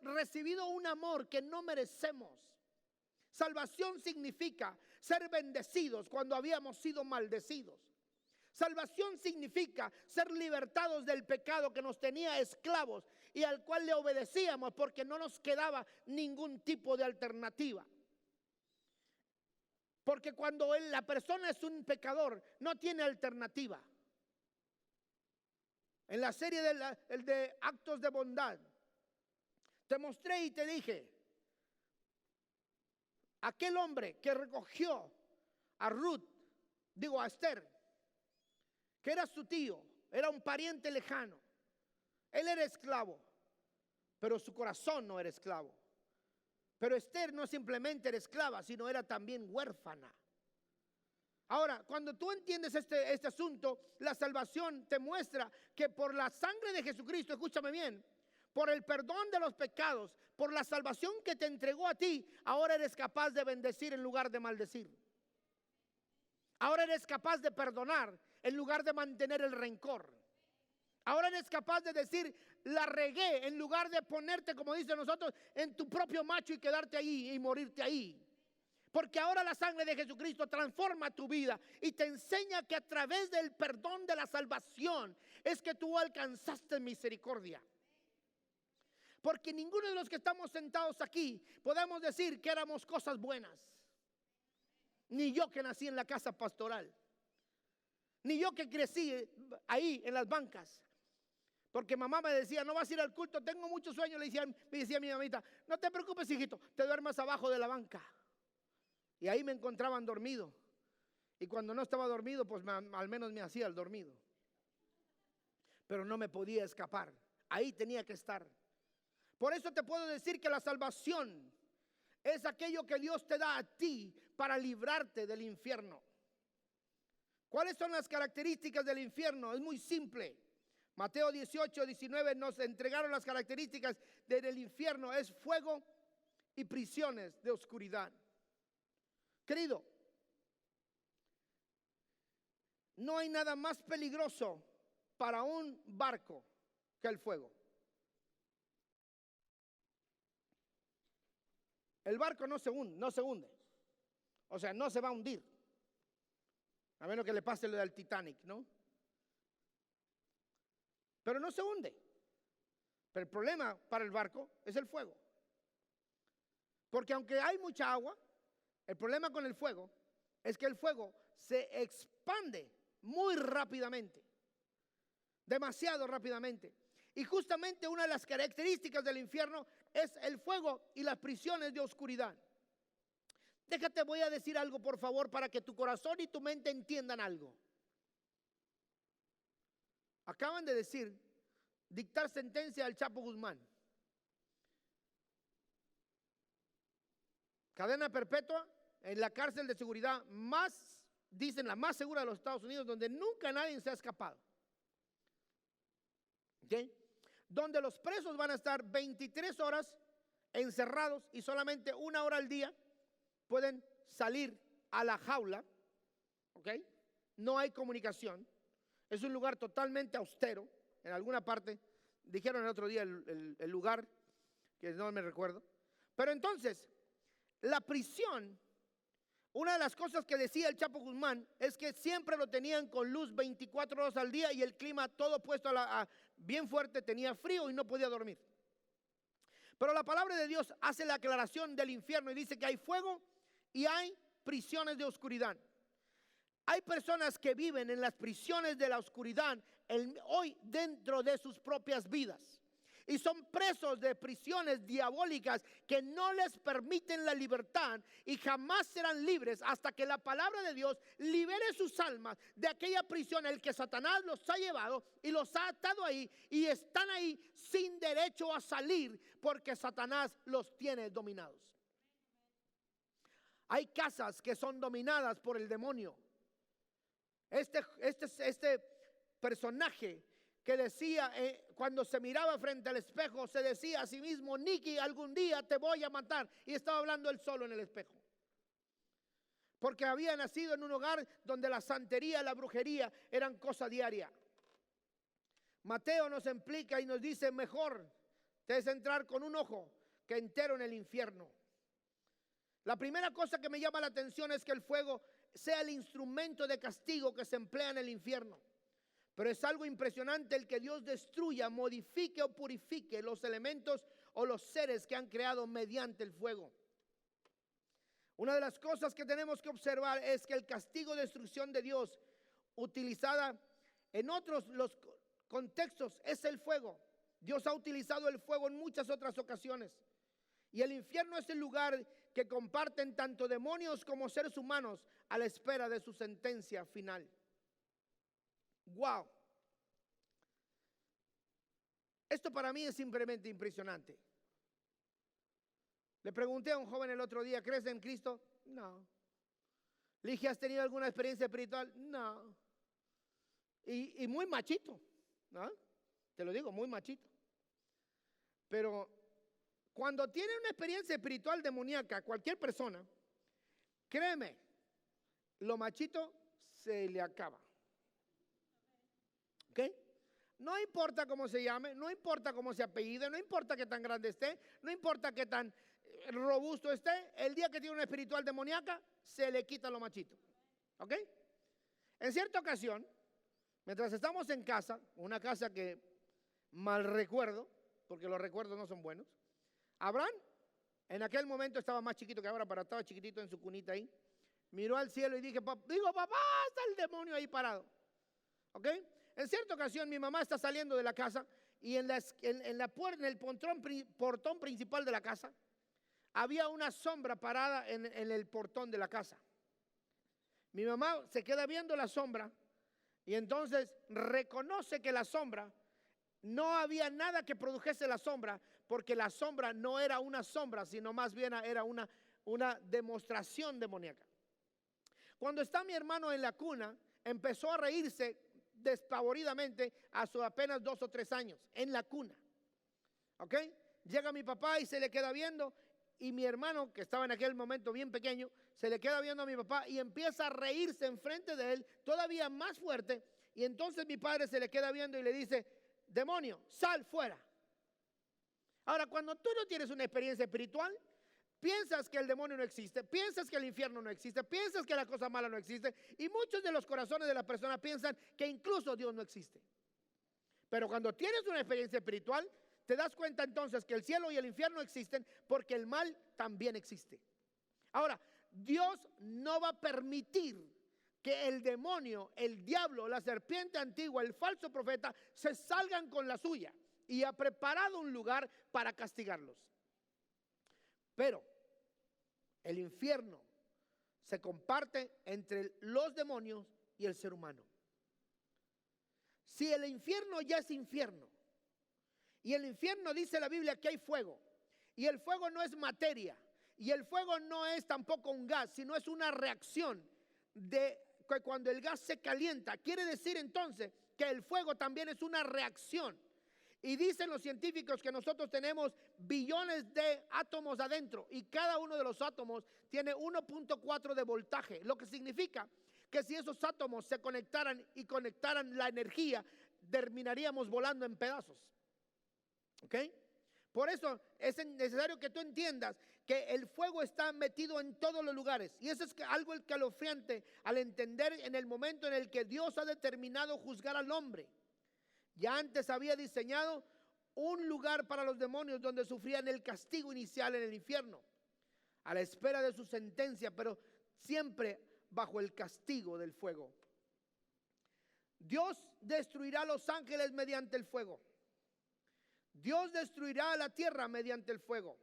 recibido un amor que no merecemos. Salvación significa ser bendecidos cuando habíamos sido maldecidos. Salvación significa ser libertados del pecado que nos tenía esclavos y al cual le obedecíamos porque no nos quedaba ningún tipo de alternativa. Porque cuando la persona es un pecador, no tiene alternativa. En la serie de actos de bondad, te mostré y te dije, aquel hombre que recogió a Esther, que era su tío, era un pariente lejano. Él era esclavo, pero su corazón no era esclavo. Pero Esther no simplemente era esclava, sino era también huérfana. Ahora, cuando tú entiendes este asunto, la salvación te muestra que por la sangre de Jesucristo, escúchame bien, por el perdón de los pecados, por la salvación que te entregó a ti, ahora eres capaz de bendecir en lugar de maldecir. Ahora eres capaz de perdonar en lugar de mantener el rencor. Ahora eres capaz de decir, la regué, en lugar de ponerte, como dicen nosotros, en tu propio macho y quedarte ahí y morirte ahí. Porque ahora la sangre de Jesucristo transforma tu vida y te enseña que a través del perdón de la salvación es que tú alcanzaste misericordia. Porque ninguno de los que estamos sentados aquí podemos decir que éramos cosas buenas. Ni yo que nací en la casa pastoral. Ni yo que crecí ahí en las bancas. Porque mamá me decía, no vas a ir al culto, tengo mucho sueño. Me decía mi mamita, no te preocupes, hijito, te duermas abajo de la banca. Y ahí me encontraban dormido. Y cuando no estaba dormido, pues al menos me hacía el dormido. Pero no me podía escapar. Ahí tenía que estar. Por eso te puedo decir que la salvación es aquello que Dios te da a ti para librarte del infierno. ¿Cuáles son las características del infierno? Es muy simple. Mateo 18, 19 nos entregaron las características del infierno. Es fuego y prisiones de oscuridad. Querido, no hay nada más peligroso para un barco que el fuego. El barco no se hunde. O sea, no se va a hundir. A menos que le pase lo del Titanic, ¿no? Pero no se hunde. Pero el problema para el barco es el fuego. Porque aunque hay mucha agua, el problema con el fuego es que el fuego se expande muy rápidamente. Demasiado rápidamente. Y justamente una de las características del infierno es el fuego y las prisiones de oscuridad. Déjate, voy a decir algo por favor para que tu corazón y tu mente entiendan algo. Acaban de dictar sentencia al Chapo Guzmán. Cadena perpetua en la cárcel de seguridad dicen la más segura de los Estados Unidos, donde nunca nadie se ha escapado. ¿Okay? Donde los presos van a estar 23 horas encerrados y solamente 1 hora al día pueden salir a la jaula, ¿ok? No hay comunicación. Es un lugar totalmente austero. En alguna parte, dijeron el otro día el lugar, que no me recuerdo. Pero entonces, la prisión, una de las cosas que decía el Chapo Guzmán es que siempre lo tenían con luz 24 horas al día y el clima todo puesto bien fuerte, tenía frío y no podía dormir. Pero la palabra de Dios hace la aclaración del infierno y dice que hay fuego y hay prisiones de oscuridad. Hay personas que viven en las prisiones de la oscuridad hoy dentro de sus propias vidas. Y son presos de prisiones diabólicas que no les permiten la libertad y jamás serán libres hasta que la palabra de Dios libere sus almas de aquella prisión en la que Satanás los ha llevado y los ha atado ahí y están ahí sin derecho a salir porque Satanás los tiene dominados. Hay casas que son dominadas por el demonio. Este personaje que decía, cuando se miraba frente al espejo, se decía a sí mismo: Nicky, algún día te voy a matar. Y estaba hablando él solo en el espejo. Porque había nacido en un hogar donde la santería, la brujería eran cosa diaria. Mateo nos explica y nos dice: mejor te es entrar con un ojo que entero en el infierno. La primera cosa que me llama la atención es que el fuego sea el instrumento de castigo que se emplea en el infierno. Pero es algo impresionante el que Dios destruya, modifique o purifique los elementos o los seres que han creado mediante el fuego. Una de las cosas que tenemos que observar es que el castigo de destrucción de Dios, utilizada en otros los contextos, es el fuego. Dios ha utilizado el fuego en muchas otras ocasiones. Y el infierno es el lugar que comparten tanto demonios como seres humanos a la espera de su sentencia final. Wow. Esto para mí es simplemente impresionante. Le pregunté a un joven el otro día: ¿crees en Cristo? No. Le dije: ¿has tenido alguna experiencia espiritual? No. Y muy machito, ¿no? Te lo digo, muy machito. Pero cuando tiene una experiencia espiritual demoníaca, cualquier persona, créeme, lo machito se le acaba. ¿Ok? No importa cómo se llame, no importa cómo se apellide, no importa qué tan grande esté, no importa qué tan robusto esté, el día que tiene una espiritual demoníaca, se le quita lo machito. ¿Ok? En cierta ocasión, mientras estamos en casa, una casa que mal recuerdo, porque los recuerdos no son buenos, Abraham en aquel momento estaba más chiquito que ahora, pero estaba chiquitito en su cunita ahí, miró al cielo y dijo: papá, está el demonio ahí parado. ¿Ok? En cierta ocasión mi mamá está saliendo de la casa y en el portón principal de la casa había una sombra parada en el portón de la casa. Mi mamá se queda viendo la sombra y entonces reconoce que la sombra, no había nada que produjese la sombra, porque la sombra no era una sombra, sino más bien era una demostración demoníaca. Cuando está mi hermano en la cuna, empezó a reírse despavoridamente a sus apenas 2 o 3 años, en la cuna. ¿Ok? Llega mi papá y se le queda viendo, y mi hermano, que estaba en aquel momento bien pequeño, se le queda viendo a mi papá y empieza a reírse enfrente de él, todavía más fuerte. Y entonces mi padre se le queda viendo y le dice: demonio, sal fuera. Ahora, cuando tú no tienes una experiencia espiritual, piensas que el demonio no existe, piensas que el infierno no existe, piensas que la cosa mala no existe, y muchos de los corazones de las personas piensan que incluso Dios no existe. Pero cuando tienes una experiencia espiritual, te das cuenta entonces que el cielo y el infierno existen, porque el mal también existe. Ahora, Dios no va a permitir que el demonio, el diablo, la serpiente antigua, el falso profeta se salgan con la suya, y ha preparado un lugar para castigarlos. Pero el infierno se comparte entre los demonios y el ser humano. Si el infierno ya es infierno, y el infierno, dice la Biblia, que hay fuego, y el fuego no es materia, y el fuego no es tampoco un gas, sino es una reacción de que cuando el gas se calienta, quiere decir entonces que el fuego también es una reacción. Y dicen los científicos que nosotros tenemos billones de átomos adentro y cada uno de los átomos tiene 1.4 de voltaje, lo que significa que si esos átomos se conectaran y conectaran la energía, terminaríamos volando en pedazos. ¿Ok? Por eso es necesario que tú entiendas que el fuego está metido en todos los lugares. Y eso es algo escalofriante al entender en el momento en el que Dios ha determinado juzgar al hombre. Ya antes había diseñado un lugar para los demonios donde sufrían el castigo inicial en el infierno, a la espera de su sentencia, pero siempre bajo el castigo del fuego. Dios destruirá a los ángeles mediante el fuego. Dios destruirá a la tierra mediante el fuego.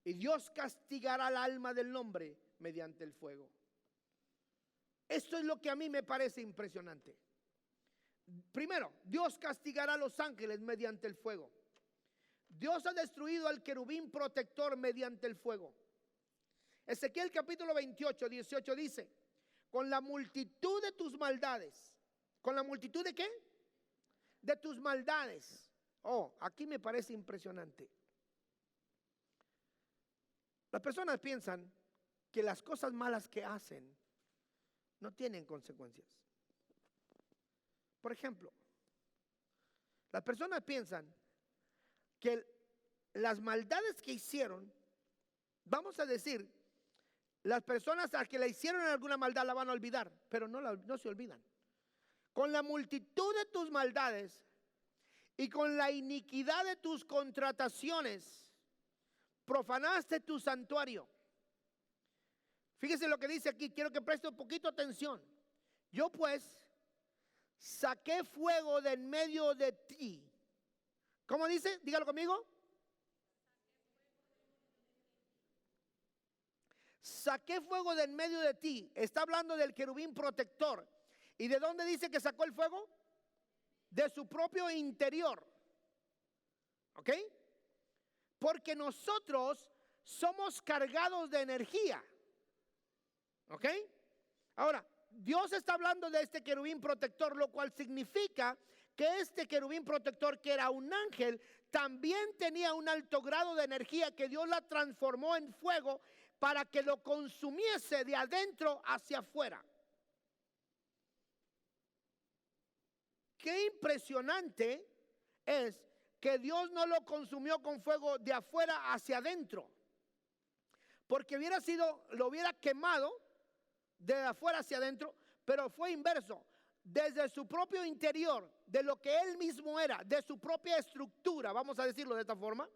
Y Dios castigará al alma del hombre mediante el fuego. Esto es lo que a mí me parece impresionante. Primero, Dios castigará a los ángeles mediante el fuego. Dios ha destruido al querubín protector mediante el fuego. Ezequiel capítulo 28, 18 dice: con la multitud de tus maldades. ¿Con la multitud de qué? De tus maldades. Oh, aquí me parece impresionante. Las personas piensan que las cosas malas que hacen no tienen consecuencias. Por ejemplo, las personas piensan que las maldades que hicieron, vamos a decir, las personas a que le hicieron alguna maldad la van a olvidar, pero no se olvidan. Con la multitud de tus maldades y con la iniquidad de tus contrataciones, profanaste tu santuario. Fíjese lo que dice aquí, quiero que preste un poquito atención. Yo pues saqué fuego de en medio de ti. ¿Cómo dice? Dígalo conmigo. Saqué fuego de en medio de ti. Está hablando del querubín protector. ¿Y de dónde dice que sacó el fuego? De su propio interior. ¿Ok? Porque nosotros somos cargados de energía. ¿Ok? Ahora, Dios está hablando de este querubín protector, lo cual significa que este querubín protector, que era un ángel, también tenía un alto grado de energía que Dios la transformó en fuego para que lo consumiese de adentro hacia afuera. Qué impresionante es que Dios no lo consumió con fuego de afuera hacia adentro, porque lo hubiera quemado de afuera hacia adentro, pero fue inverso. Desde su propio interior, de lo que él mismo era, de su propia estructura, vamos a decirlo de esta forma,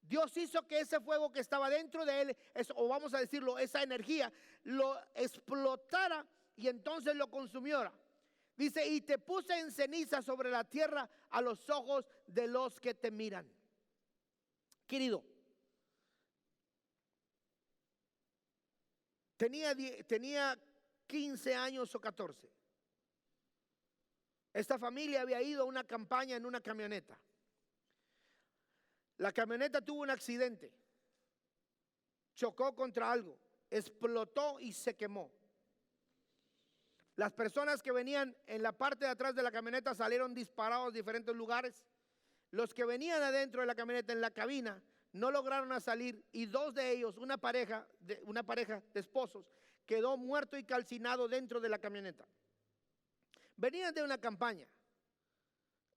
Dios hizo que ese fuego que estaba dentro de él, o vamos a decirlo, esa energía, lo explotara y entonces lo consumiera. Dice, y te puse en ceniza sobre la tierra a los ojos de los que te miran. Querido, tenía 15 años o 14. Esta familia había ido a una campaña en una camioneta. La camioneta tuvo un accidente. Chocó contra algo, explotó y se quemó. Las personas que venían en la parte de atrás de la camioneta salieron disparados de diferentes lugares. Los que venían adentro de la camioneta, en la cabina, no lograron salir, y dos de ellos, una pareja de esposos, quedó muerto y calcinado dentro de la camioneta. Venían de una campaña.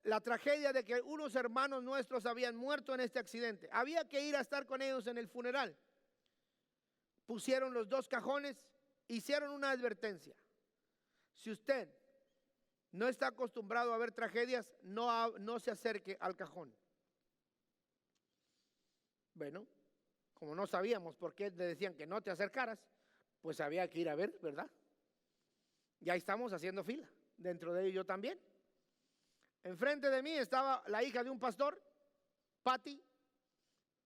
La tragedia de que unos hermanos nuestros habían muerto en este accidente. Había que ir a estar con ellos en el funeral. Pusieron los dos cajones, hicieron una advertencia. Si usted no está acostumbrado a ver tragedias, no se acerque al cajón. Bueno, como no sabíamos por qué le decían que no te acercaras, pues había que ir a ver, ¿verdad? Ya estamos haciendo fila, dentro de ellos yo también. Enfrente de mí estaba la hija de un pastor, Patty.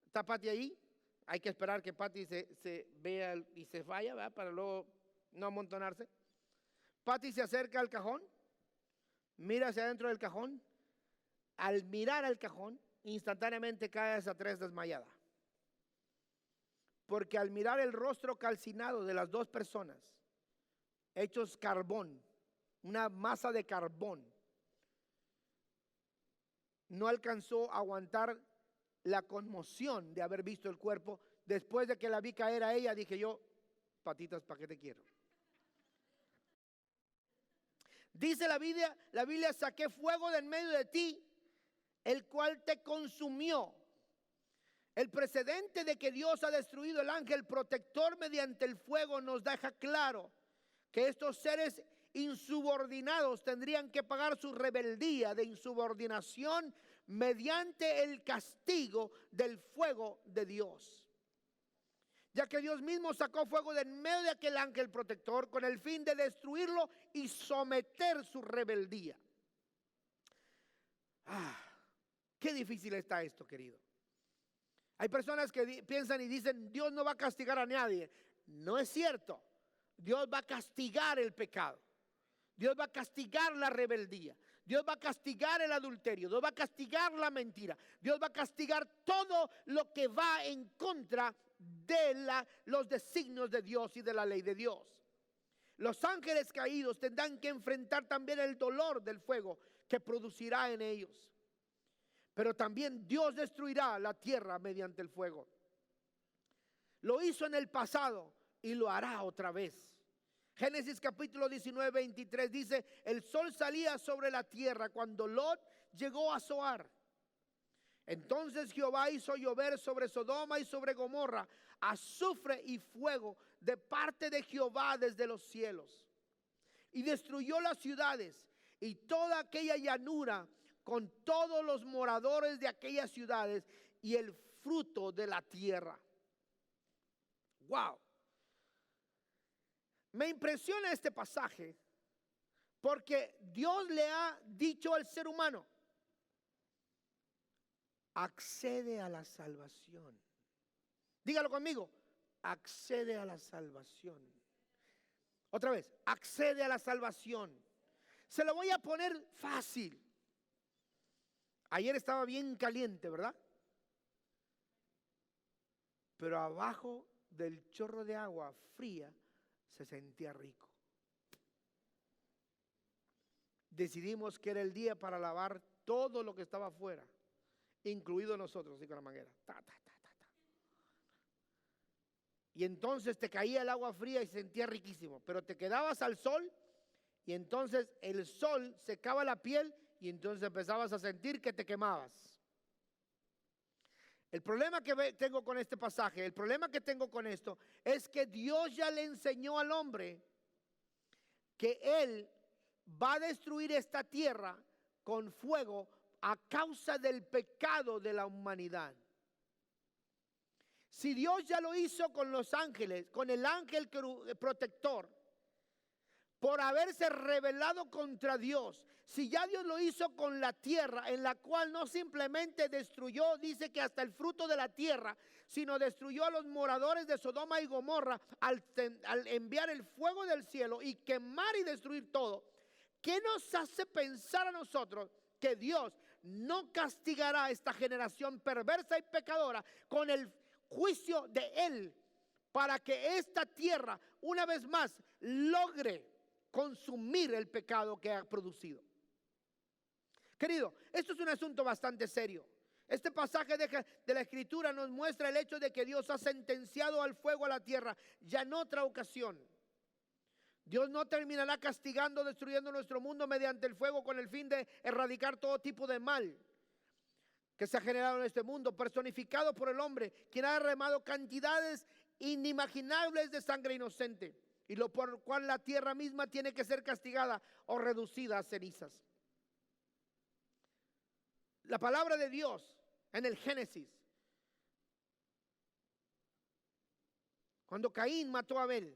Está Patty ahí. Hay que esperar que Patty se vea y se vaya, ¿verdad? Para luego no amontonarse. Patty se acerca al cajón, mira hacia adentro del cajón. Al mirar al cajón, instantáneamente cae hacia atrás desmayada. Porque al mirar el rostro calcinado de las dos personas, hechos carbón, una masa de carbón, no alcanzó a aguantar la conmoción de haber visto el cuerpo. Después de que la vi caer a ella, dije yo, patitas, ¿para qué te quiero? Dice la Biblia, saqué fuego de en medio de ti, el cual te consumió. El precedente de que Dios ha destruido el ángel protector mediante el fuego nos deja claro que estos seres insubordinados tendrían que pagar su rebeldía de insubordinación mediante el castigo del fuego de Dios. Ya que Dios mismo sacó fuego de en medio de aquel ángel protector con el fin de destruirlo y someter su rebeldía. Qué difícil está esto, querido. Hay personas que piensan y dicen, Dios no va a castigar a nadie. No es cierto. Dios va a castigar el pecado. Dios va a castigar la rebeldía. Dios va a castigar el adulterio. Dios va a castigar la mentira. Dios va a castigar todo lo que va en contra de los designios de Dios y de la ley de Dios. Los ángeles caídos tendrán que enfrentar también el dolor del fuego que producirá en ellos. Pero también Dios destruirá la tierra mediante el fuego. Lo hizo en el pasado y lo hará otra vez. Génesis capítulo 19, 23 dice, el sol salía sobre la tierra cuando Lot llegó a Zoar. Entonces Jehová hizo llover sobre Sodoma y sobre Gomorra azufre y fuego de parte de Jehová desde los cielos. Y destruyó las ciudades y toda aquella llanura con todos los moradores de aquellas ciudades y el fruto de la tierra. Wow. Me impresiona este pasaje porque Dios le ha dicho al ser humano, accede a la salvación. Dígalo conmigo, accede a la salvación. Otra vez, accede a la salvación. Se lo voy a poner fácil. Ayer estaba bien caliente, ¿verdad? Pero abajo del chorro de agua fría se sentía rico. Decidimos que era el día para lavar todo lo que estaba afuera, incluido nosotros, así con la manguera. Y entonces te caía el agua fría y se sentía riquísimo, pero te quedabas al sol y entonces el sol secaba la piel y entonces empezabas a sentir que te quemabas. El problema que tengo con este pasaje, el problema que tengo con esto, es que Dios ya le enseñó al hombre que Él va a destruir esta tierra con fuego a causa del pecado de la humanidad. Si Dios ya lo hizo con los ángeles, con el ángel protector, por haberse rebelado contra Dios, si ya Dios lo hizo con la tierra, en la cual no simplemente destruyó, dice que hasta el fruto de la tierra, sino destruyó a los moradores de Sodoma y Gomorra al enviar el fuego del cielo y quemar y destruir todo, ¿qué nos hace pensar a nosotros que Dios no castigará a esta generación perversa y pecadora con el juicio de Él, para que esta tierra una vez más logre consumir el pecado que ha producido? Querido, esto es un asunto bastante serio. Este pasaje de la Escritura nos muestra el hecho de que Dios ha sentenciado al fuego a la tierra ya en otra ocasión. Dios no terminará castigando, destruyendo nuestro mundo mediante el fuego con el fin de erradicar todo tipo de mal que se ha generado en este mundo, personificado por el hombre, quien ha derramado cantidades inimaginables de sangre inocente, y lo por cual la tierra misma tiene que ser castigada o reducida a cenizas. La palabra de Dios en el Génesis, cuando Caín mató a Abel,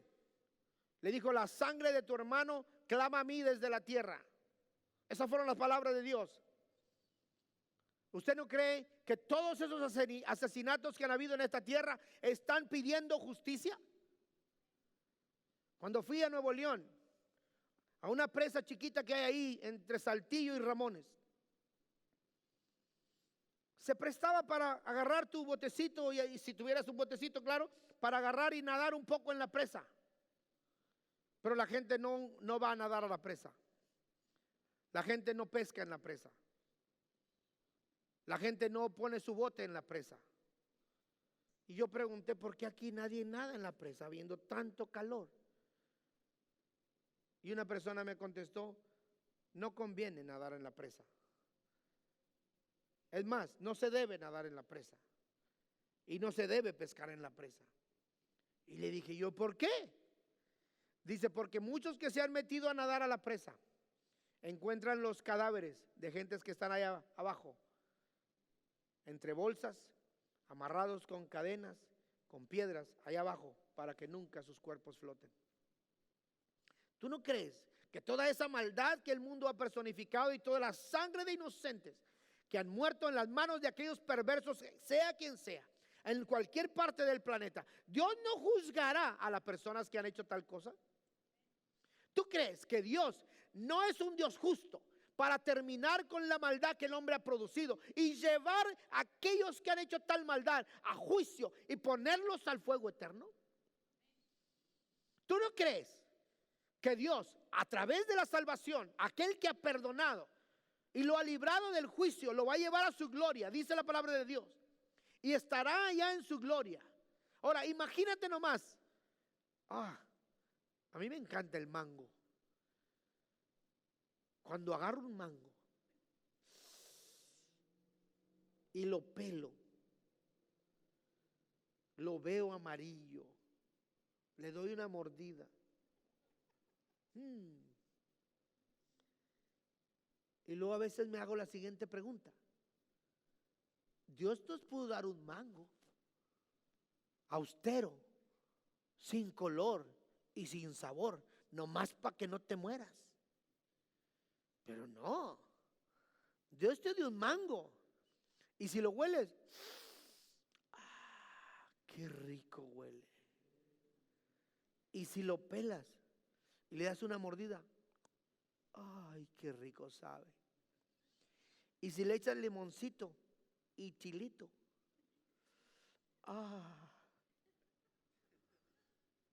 le dijo: la sangre de tu hermano clama a mí desde la tierra. Esas fueron las palabras de Dios. ¿Usted no cree que todos esos asesinatos que han habido en esta tierra están pidiendo justicia? Cuando fui a Nuevo León, a una presa chiquita que hay ahí entre Saltillo y Ramones, se prestaba para agarrar tu botecito, y si tuvieras un botecito, claro, para agarrar y nadar un poco en la presa. Pero la gente no va a nadar a la presa. La gente no pesca en la presa. La gente no pone su bote en la presa. Y yo pregunté, ¿por qué aquí nadie nada en la presa, habiendo tanto calor? Y una persona me contestó, no conviene nadar en la presa. Es más, no se debe nadar en la presa. Y no se debe pescar en la presa. Y le dije yo, ¿por qué? Dice, porque muchos que se han metido a nadar a la presa encuentran los cadáveres de gentes que están allá abajo, entre bolsas, amarrados con cadenas, con piedras, allá abajo, para que nunca sus cuerpos floten. ¿Tú no crees que toda esa maldad que el mundo ha personificado y toda la sangre de inocentes que han muerto en las manos de aquellos perversos, sea quien sea, en cualquier parte del planeta, Dios no juzgará a las personas que han hecho tal cosa? ¿Tú crees que Dios no es un Dios justo para terminar con la maldad que el hombre ha producido y llevar a aquellos que han hecho tal maldad a juicio y ponerlos al fuego eterno? ¿Tú no crees que Dios, a través de la salvación, aquel que ha perdonado y lo ha librado del juicio, lo va a llevar a su gloria, dice la palabra de Dios, y estará allá en su gloria? Ahora, imagínate nomás. A mí me encanta el mango. Cuando agarro un mango y lo pelo, lo veo amarillo, le doy una mordida. Y luego a veces me hago la siguiente pregunta. Dios nos pudo dar un mango austero, sin color y sin sabor, nomás para que no te mueras. Pero no, Dios te dio un mango y si lo hueles, qué rico huele. Y si lo pelas y le das una mordida, ay, qué rico sabe. Y si le echas limoncito y chilito,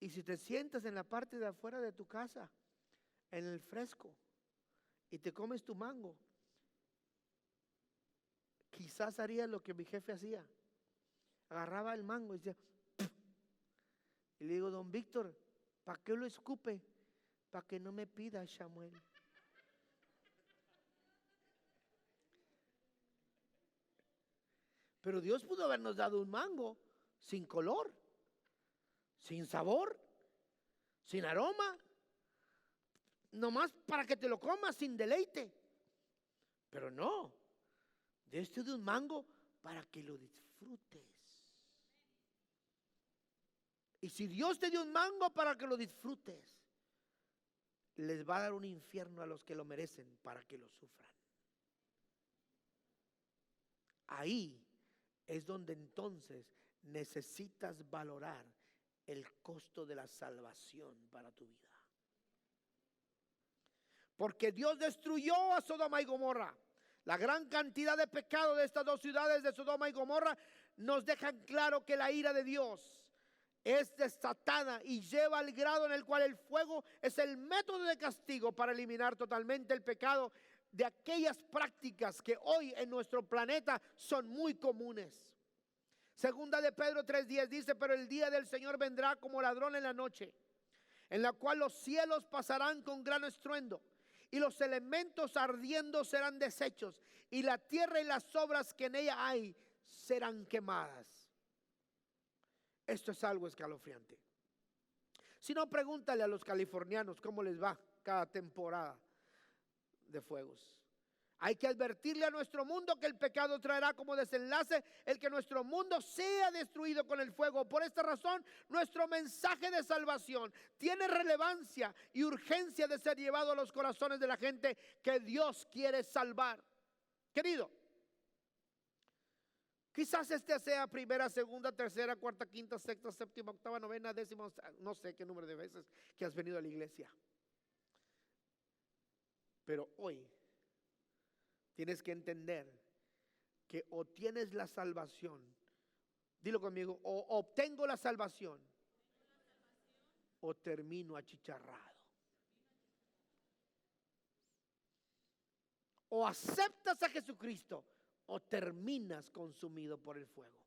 y si te sientas en la parte de afuera de tu casa, en el fresco, y te comes tu mango, quizás harías lo que mi jefe hacía. Agarraba el mango y decía, ¡puf! Y le digo, don Víctor, ¿para qué lo escupe? Para que no me pida, Samuel. Pero Dios pudo habernos dado un mango sin color, sin sabor, sin aroma, nomás para que te lo comas sin deleite. Pero no, Dios te dio un mango para que lo disfrutes. Y si Dios te dio un mango para que lo disfrutes, les va a dar un infierno a los que lo merecen para que lo sufran. Ahí es donde entonces necesitas valorar el costo de la salvación para tu vida. Porque Dios destruyó a Sodoma y Gomorra. La gran cantidad de pecado de estas dos ciudades de Sodoma y Gomorra nos dejan claro que la ira de Dios es desatada y lleva al grado en el cual el fuego es el método de castigo para eliminar totalmente el pecado de aquellas prácticas que hoy en nuestro planeta son muy comunes. Segunda de Pedro 3:10 dice, pero el día del Señor vendrá como ladrón en la noche, en la cual los cielos pasarán con gran estruendo, y los elementos ardiendo serán deshechos, y la tierra y las obras que en ella hay serán quemadas. Esto es algo escalofriante. Si no, pregúntale a los californianos cómo les va cada temporada de fuegos. Hay que advertirle a nuestro mundo que el pecado traerá como desenlace el que nuestro mundo sea destruido con el fuego. Por esta razón, nuestro mensaje de salvación tiene relevancia y urgencia de ser llevado a los corazones de la gente que Dios quiere salvar. Querido, quizás este sea primera, segunda, tercera, cuarta, quinta, sexta, séptima, octava, novena, décima, no sé qué número de veces que has venido a la iglesia. Pero hoy tienes que entender que o tienes la salvación, dilo conmigo, o obtengo la salvación, o termino achicharrado. O aceptas a Jesucristo, o terminas consumido por el fuego.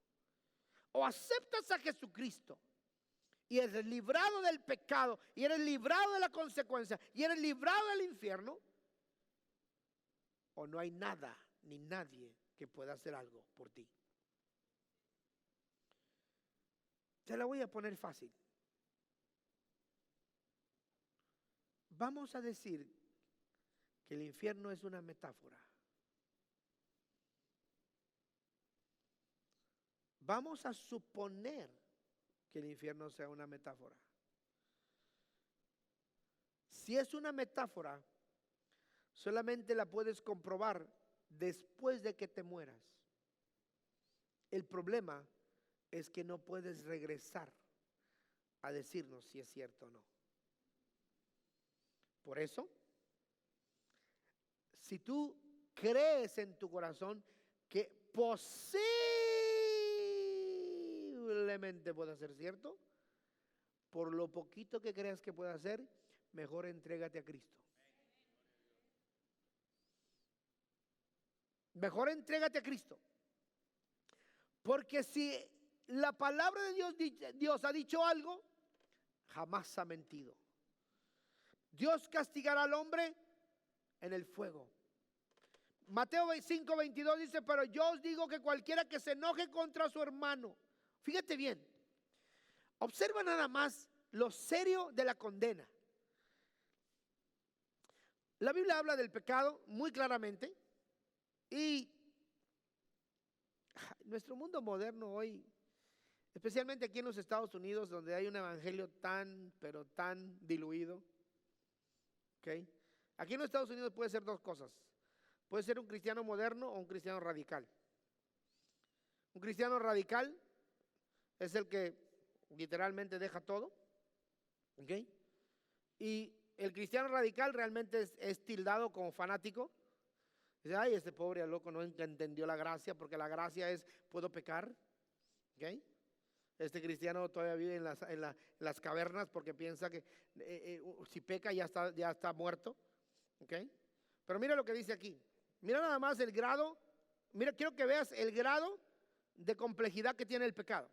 O aceptas a Jesucristo y eres librado del pecado, y eres librado de la consecuencia, y eres librado del infierno, o no hay nada ni nadie que pueda hacer algo por ti. Te la voy a poner fácil. Vamos a decir que el infierno es una metáfora. Vamos a suponer que el infierno sea una metáfora. Si es una metáfora, solamente la puedes comprobar después de que te mueras. El problema es que no puedes regresar a decirnos si es cierto o no. Por eso, si tú crees en tu corazón que posiblemente pueda ser cierto, por lo poquito que creas que pueda ser, mejor entrégate a Cristo. Mejor entrégate a Cristo. Porque si la palabra de Dios ha dicho algo, jamás ha mentido. Dios castigará al hombre en el fuego. Mateo 5:22 dice: pero yo os digo que cualquiera que se enoje contra su hermano, fíjate bien, observa nada más lo serio de la condena. La Biblia habla del pecado muy claramente, y nuestro mundo moderno hoy, especialmente aquí en los Estados Unidos, donde hay un evangelio tan, pero tan diluido, ¿okay? Aquí en los Estados Unidos puede ser dos cosas. Puede ser un cristiano moderno o un cristiano radical. Un cristiano radical es el que literalmente deja todo, ¿ok? Y el cristiano radical realmente es tildado como fanático. Dice: ay, este pobre loco no entendió la gracia, porque la gracia es: puedo pecar, ¿ok? Este cristiano todavía vive en las cavernas porque piensa que si peca ya está muerto, ¿ok? Pero mira lo que dice aquí. Mira nada más el grado. Mira, quiero que veas el grado de complejidad que tiene el pecado.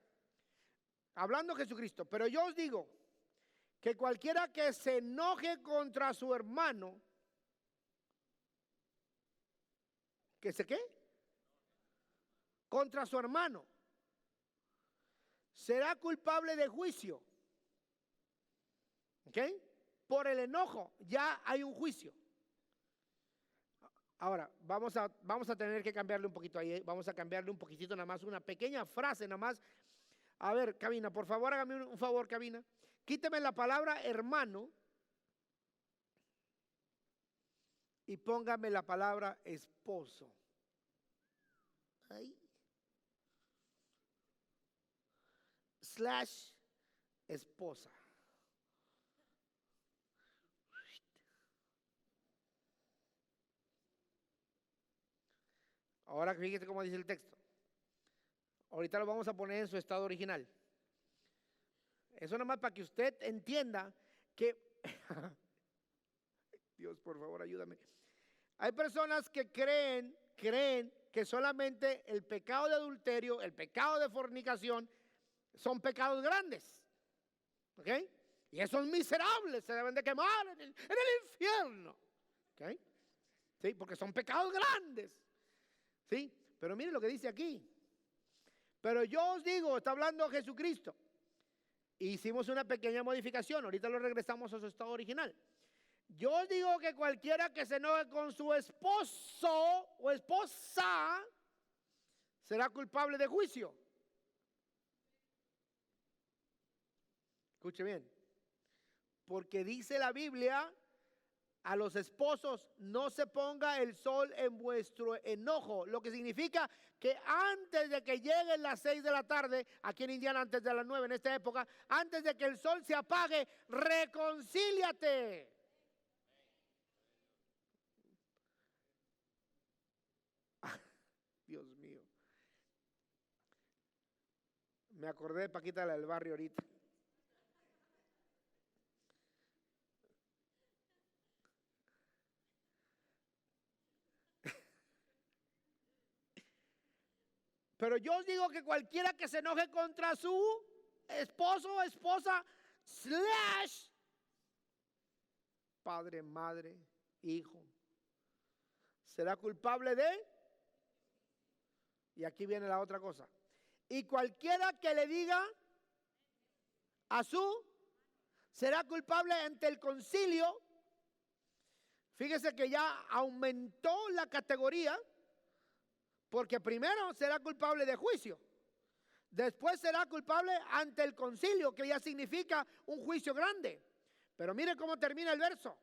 Hablando Jesucristo: pero yo os digo que cualquiera que se enoje contra su hermano, ¿que se qué? Contra su hermano, será culpable de juicio. ¿Ok? Por el enojo ya hay un juicio. Ahora, vamos a tener que cambiarle un poquito ahí. Vamos a cambiarle un poquitito nada más, una pequeña frase nada más. A ver, cabina, por favor, hágame un favor, cabina. Quíteme la palabra hermano y póngame la palabra esposo. Ahí. / esposa. Ahora fíjate cómo dice el texto. Ahorita lo vamos a poner en su estado original. Eso nada más para que usted entienda que Dios, por favor, ayúdame. Hay personas que creen que solamente el pecado de adulterio, el pecado de fornicación son pecados grandes. ¿Ok? Y esos miserables se deben de quemar en el infierno. ¿Ok? Sí, porque son pecados grandes. ¿Sí? Pero mire lo que dice aquí. Pero yo os digo, está hablando Jesucristo. Hicimos una pequeña modificación, ahorita lo regresamos a su estado original. Yo os digo que cualquiera que se enoje con su esposo o esposa será culpable de juicio. Escuche bien. Porque dice la Biblia: a los esposos no se ponga el sol en vuestro enojo. Lo que significa que antes de que lleguen las 6 de la tarde, aquí en Indiana antes de las 9 en esta época, antes de que el sol se apague, reconcíliate. Dios mío. Me acordé de Paquita la del barrio ahorita. Pero yo os digo que cualquiera que se enoje contra su esposo o esposa, slash, padre, madre, hijo, será culpable de, y aquí viene la otra cosa, y cualquiera que le diga a su, será culpable ante el concilio. Fíjese que ya aumentó la categoría, porque primero será culpable de juicio, después será culpable ante el concilio, que ya significa un juicio grande. Pero mire cómo termina el verso.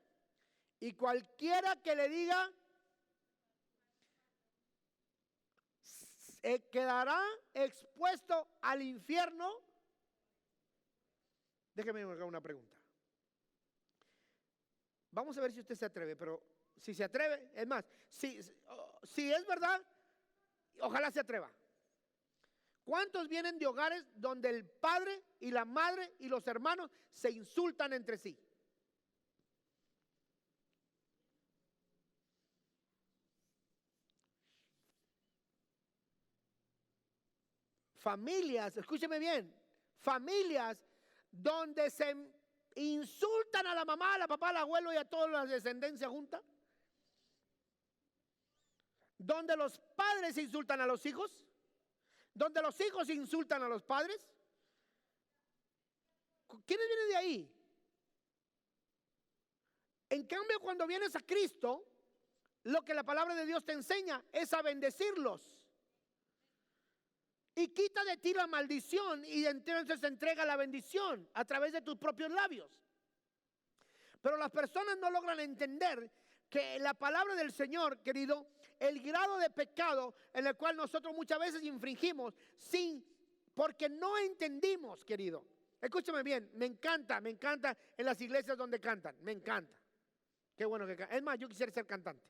Y cualquiera que le diga, quedará expuesto al infierno. Déjeme hacer una pregunta. Vamos a ver si usted se atreve, pero si se atreve, es más, si es verdad, ojalá se atreva. ¿Cuántos vienen de hogares donde el padre y la madre y los hermanos se insultan entre sí? Familias, escúcheme bien, familias donde se insultan a la mamá, a la papá, al abuelo y a toda la descendencia junta. Donde los padres insultan a los hijos, donde los hijos insultan a los padres. ¿Quiénes vienen de ahí? En cambio, cuando vienes a Cristo, lo que la palabra de Dios te enseña es a bendecirlos. Y quita de ti la maldición y entonces te entrega la bendición a través de tus propios labios. Pero las personas no logran entender que la palabra del Señor, querido, el grado de pecado en el cual nosotros muchas veces infringimos porque no entendimos, querido. Escúchame bien, me encanta en las iglesias donde cantan, me encanta. Qué bueno que cantan. Es más, yo quisiera ser cantante.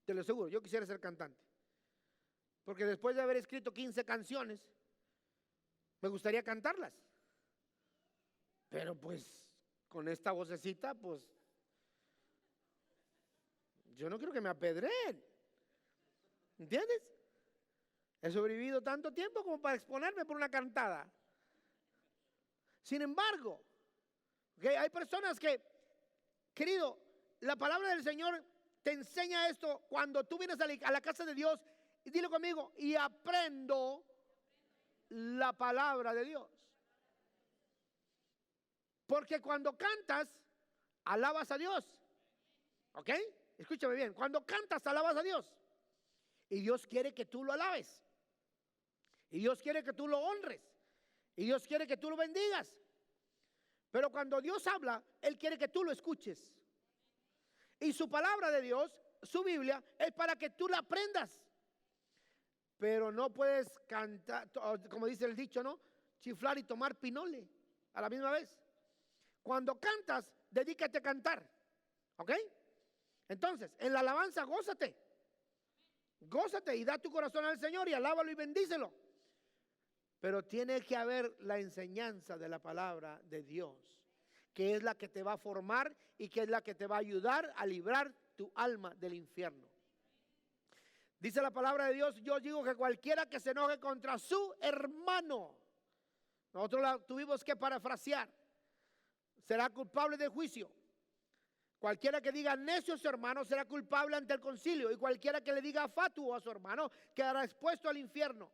Te lo aseguro, yo quisiera ser cantante. Porque después de haber escrito 15 canciones, me gustaría cantarlas. Pero pues, con esta vocecita, pues, yo no quiero que me apedreen. ¿Entiendes? He sobrevivido tanto tiempo como para exponerme por una cantada. Sin embargo, hay personas que, querido, la palabra del Señor te enseña esto cuando tú vienes a la casa de Dios. Y dilo conmigo, y aprendo la palabra de Dios. Porque cuando cantas, alabas a Dios. ¿Ok? Escúchame bien, cuando cantas, alabas a Dios. Y Dios quiere que tú lo alabes. Y Dios quiere que tú lo honres. Y Dios quiere que tú lo bendigas. Pero cuando Dios habla, Él quiere que tú lo escuches. Y su palabra de Dios, su Biblia, es para que tú la aprendas. Pero no puedes cantar, como dice el dicho, ¿no? Chiflar y tomar pinole a la misma vez. Cuando cantas, dedícate a cantar. ¿Ok? Entonces, en la alabanza, gózate. Gózate y da tu corazón al Señor y alábalo y bendícelo. Pero tiene que haber la enseñanza de la palabra de Dios, que es la que te va a formar y que es la que te va a ayudar a librar tu alma del infierno. Dice la palabra de Dios, yo digo que cualquiera que se enoje contra su hermano, nosotros la tuvimos que parafrasear, será culpable de juicio. Cualquiera que diga necio a su hermano será culpable ante el concilio. Y cualquiera que le diga fatuo a su hermano quedará expuesto al infierno.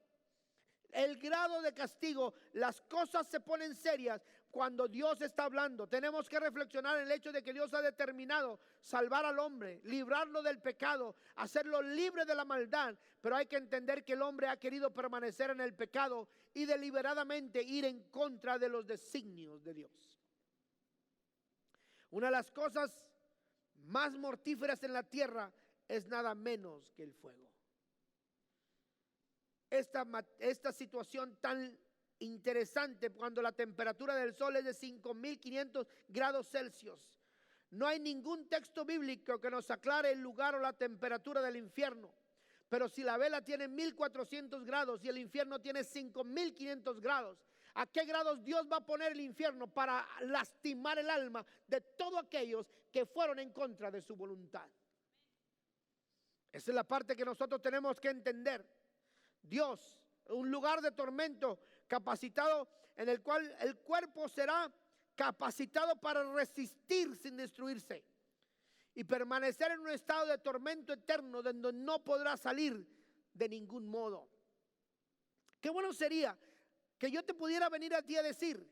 El grado de castigo, las cosas se ponen serias cuando Dios está hablando. Tenemos que reflexionar en el hecho de que Dios ha determinado salvar al hombre, librarlo del pecado, hacerlo libre de la maldad. Pero hay que entender que el hombre ha querido permanecer en el pecado y deliberadamente ir en contra de los designios de Dios. Una de las cosas más mortíferas en la tierra es nada menos que el fuego. Esta situación tan interesante cuando la temperatura del sol es de 5.500 grados Celsius. No hay ningún texto bíblico que nos aclare el lugar o la temperatura del infierno. Pero si la vela tiene 1.400 grados y el infierno tiene 5.500 grados, ¿a qué grados Dios va a poner el infierno para lastimar el alma de todos aquellos que fueron en contra de su voluntad? Esa es la parte que nosotros tenemos que entender. Dios, un lugar de tormento capacitado en el cual el cuerpo será capacitado para resistir sin destruirse y permanecer en un estado de tormento eterno donde no podrá salir de ningún modo. Qué bueno sería que yo te pudiera venir a ti a decir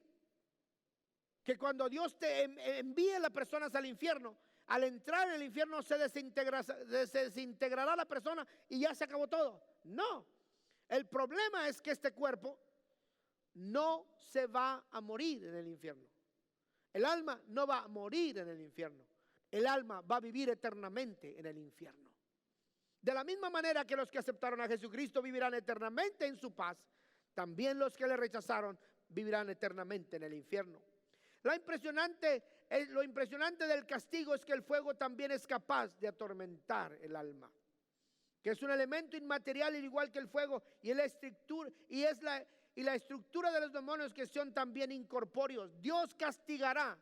que cuando Dios te envíe a las personas al infierno, al entrar en el infierno se desintegrará la persona y ya se acabó todo. No, el problema es que este cuerpo no se va a morir en el infierno. El alma no va a morir en el infierno. El alma va a vivir eternamente en el infierno. De la misma manera que los que aceptaron a Jesucristo vivirán eternamente en su paz, también los que le rechazaron vivirán eternamente en el infierno. Lo impresionante del castigo es que el fuego también es capaz de atormentar el alma, que es un elemento inmaterial al igual que el fuego, y la estructura de los demonios, que son también incorpóreos. Dios castigará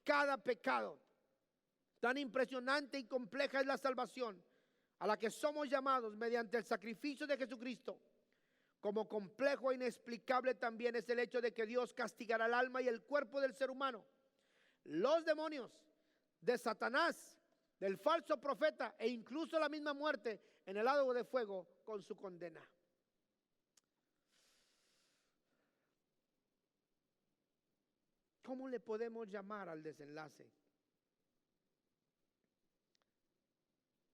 cada pecado. Tan impresionante y compleja es la salvación a la que somos llamados mediante el sacrificio de Jesucristo. Como complejo e inexplicable también es el hecho de que Dios castigará el alma y el cuerpo del ser humano, los demonios, de Satanás, del falso profeta e incluso la misma muerte en el lago de fuego con su condena. ¿Cómo le podemos llamar al desenlace?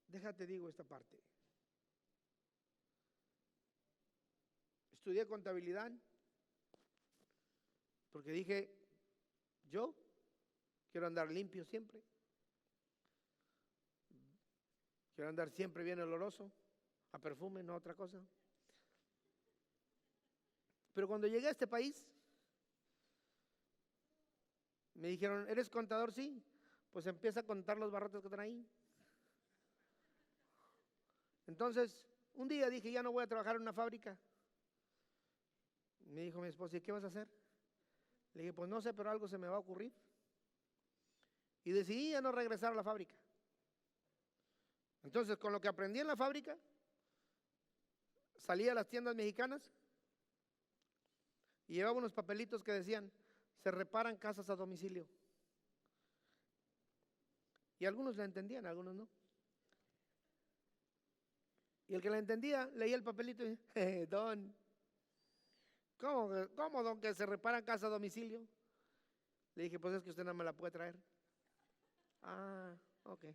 Déjate digo esta parte. Estudié contabilidad porque dije, yo quiero andar limpio siempre. Quiero andar siempre bien oloroso, a perfume, no a otra cosa. Pero cuando llegué a este país, me dijeron, ¿eres contador? Sí. Pues empieza a contar los barrotes que están ahí. Entonces, un día dije, ya no voy a trabajar en una fábrica. Me dijo mi esposa, ¿y qué vas a hacer? Le dije, pues no sé, pero algo se me va a ocurrir. Y decidí ya no regresar a la fábrica. Entonces, con lo que aprendí en la fábrica, salí a las tiendas mexicanas y llevaba unos papelitos que decían, se reparan casas a domicilio. Y algunos la entendían, algunos no. Y el que la entendía, leía el papelito y decía, don, ¿cómo don que se reparan casas a domicilio? Le dije, pues es que usted no me la puede traer. Ah, ok.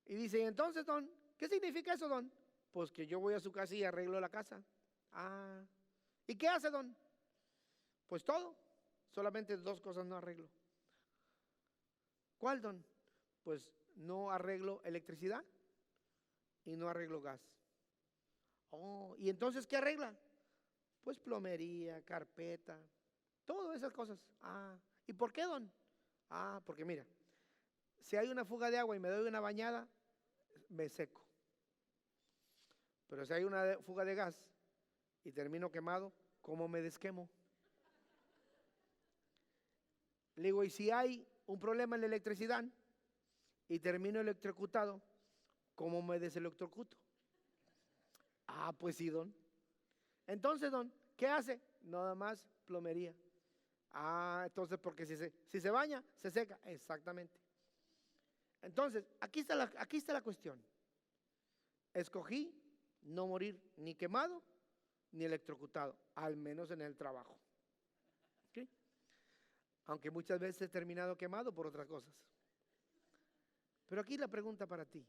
Y dice, ¿y entonces, don? ¿Qué significa eso, don? Pues que yo voy a su casa y arreglo la casa. Ah, ¿y qué hace, don? Pues todo, solamente 2 cosas no arreglo. ¿Cuál, don? Pues no arreglo electricidad y no arreglo gas. Oh, ¿y entonces qué arregla? Pues plomería, carpeta, todas esas cosas. Ah, ¿y por qué, don? Ah, porque mira, si hay una fuga de agua y me doy una bañada, me seco. Pero si hay una fuga de gas y termino quemado, ¿cómo me desquemo? Le digo, ¿y si hay un problema en la electricidad y termino electrocutado, cómo me deselectrocuto? Ah, pues sí, don. Entonces, don, ¿qué hace? Nada más plomería. Ah, entonces porque si se baña, se seca. Exactamente. Entonces, aquí está la cuestión. Escogí no morir ni quemado ni electrocutado, al menos en el trabajo. ¿Okay? Aunque muchas veces he terminado quemado por otras cosas. Pero aquí la pregunta para ti: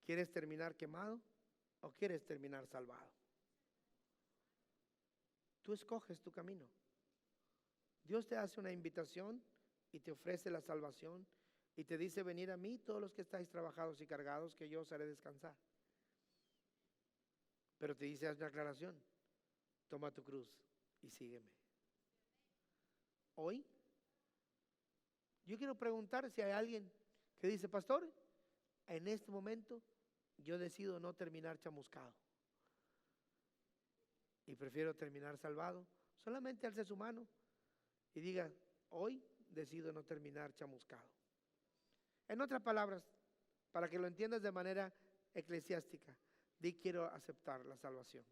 ¿quieres terminar quemado o quieres terminar salvado? Tú escoges tu camino. Dios te hace una invitación y te ofrece la salvación y te dice, venid a mí todos los que estáis trabajados y cargados, que yo os haré descansar. Pero te dice, haz una aclaración: toma tu cruz y sígueme. Hoy yo quiero preguntar si hay alguien que dice, pastor, en este momento yo decido no terminar chamuscado y prefiero terminar salvado. Solamente alce su mano y diga, hoy decido no terminar chamuscado. En otras palabras, para que lo entiendas de manera eclesiástica. Di quiero aceptar la salvación.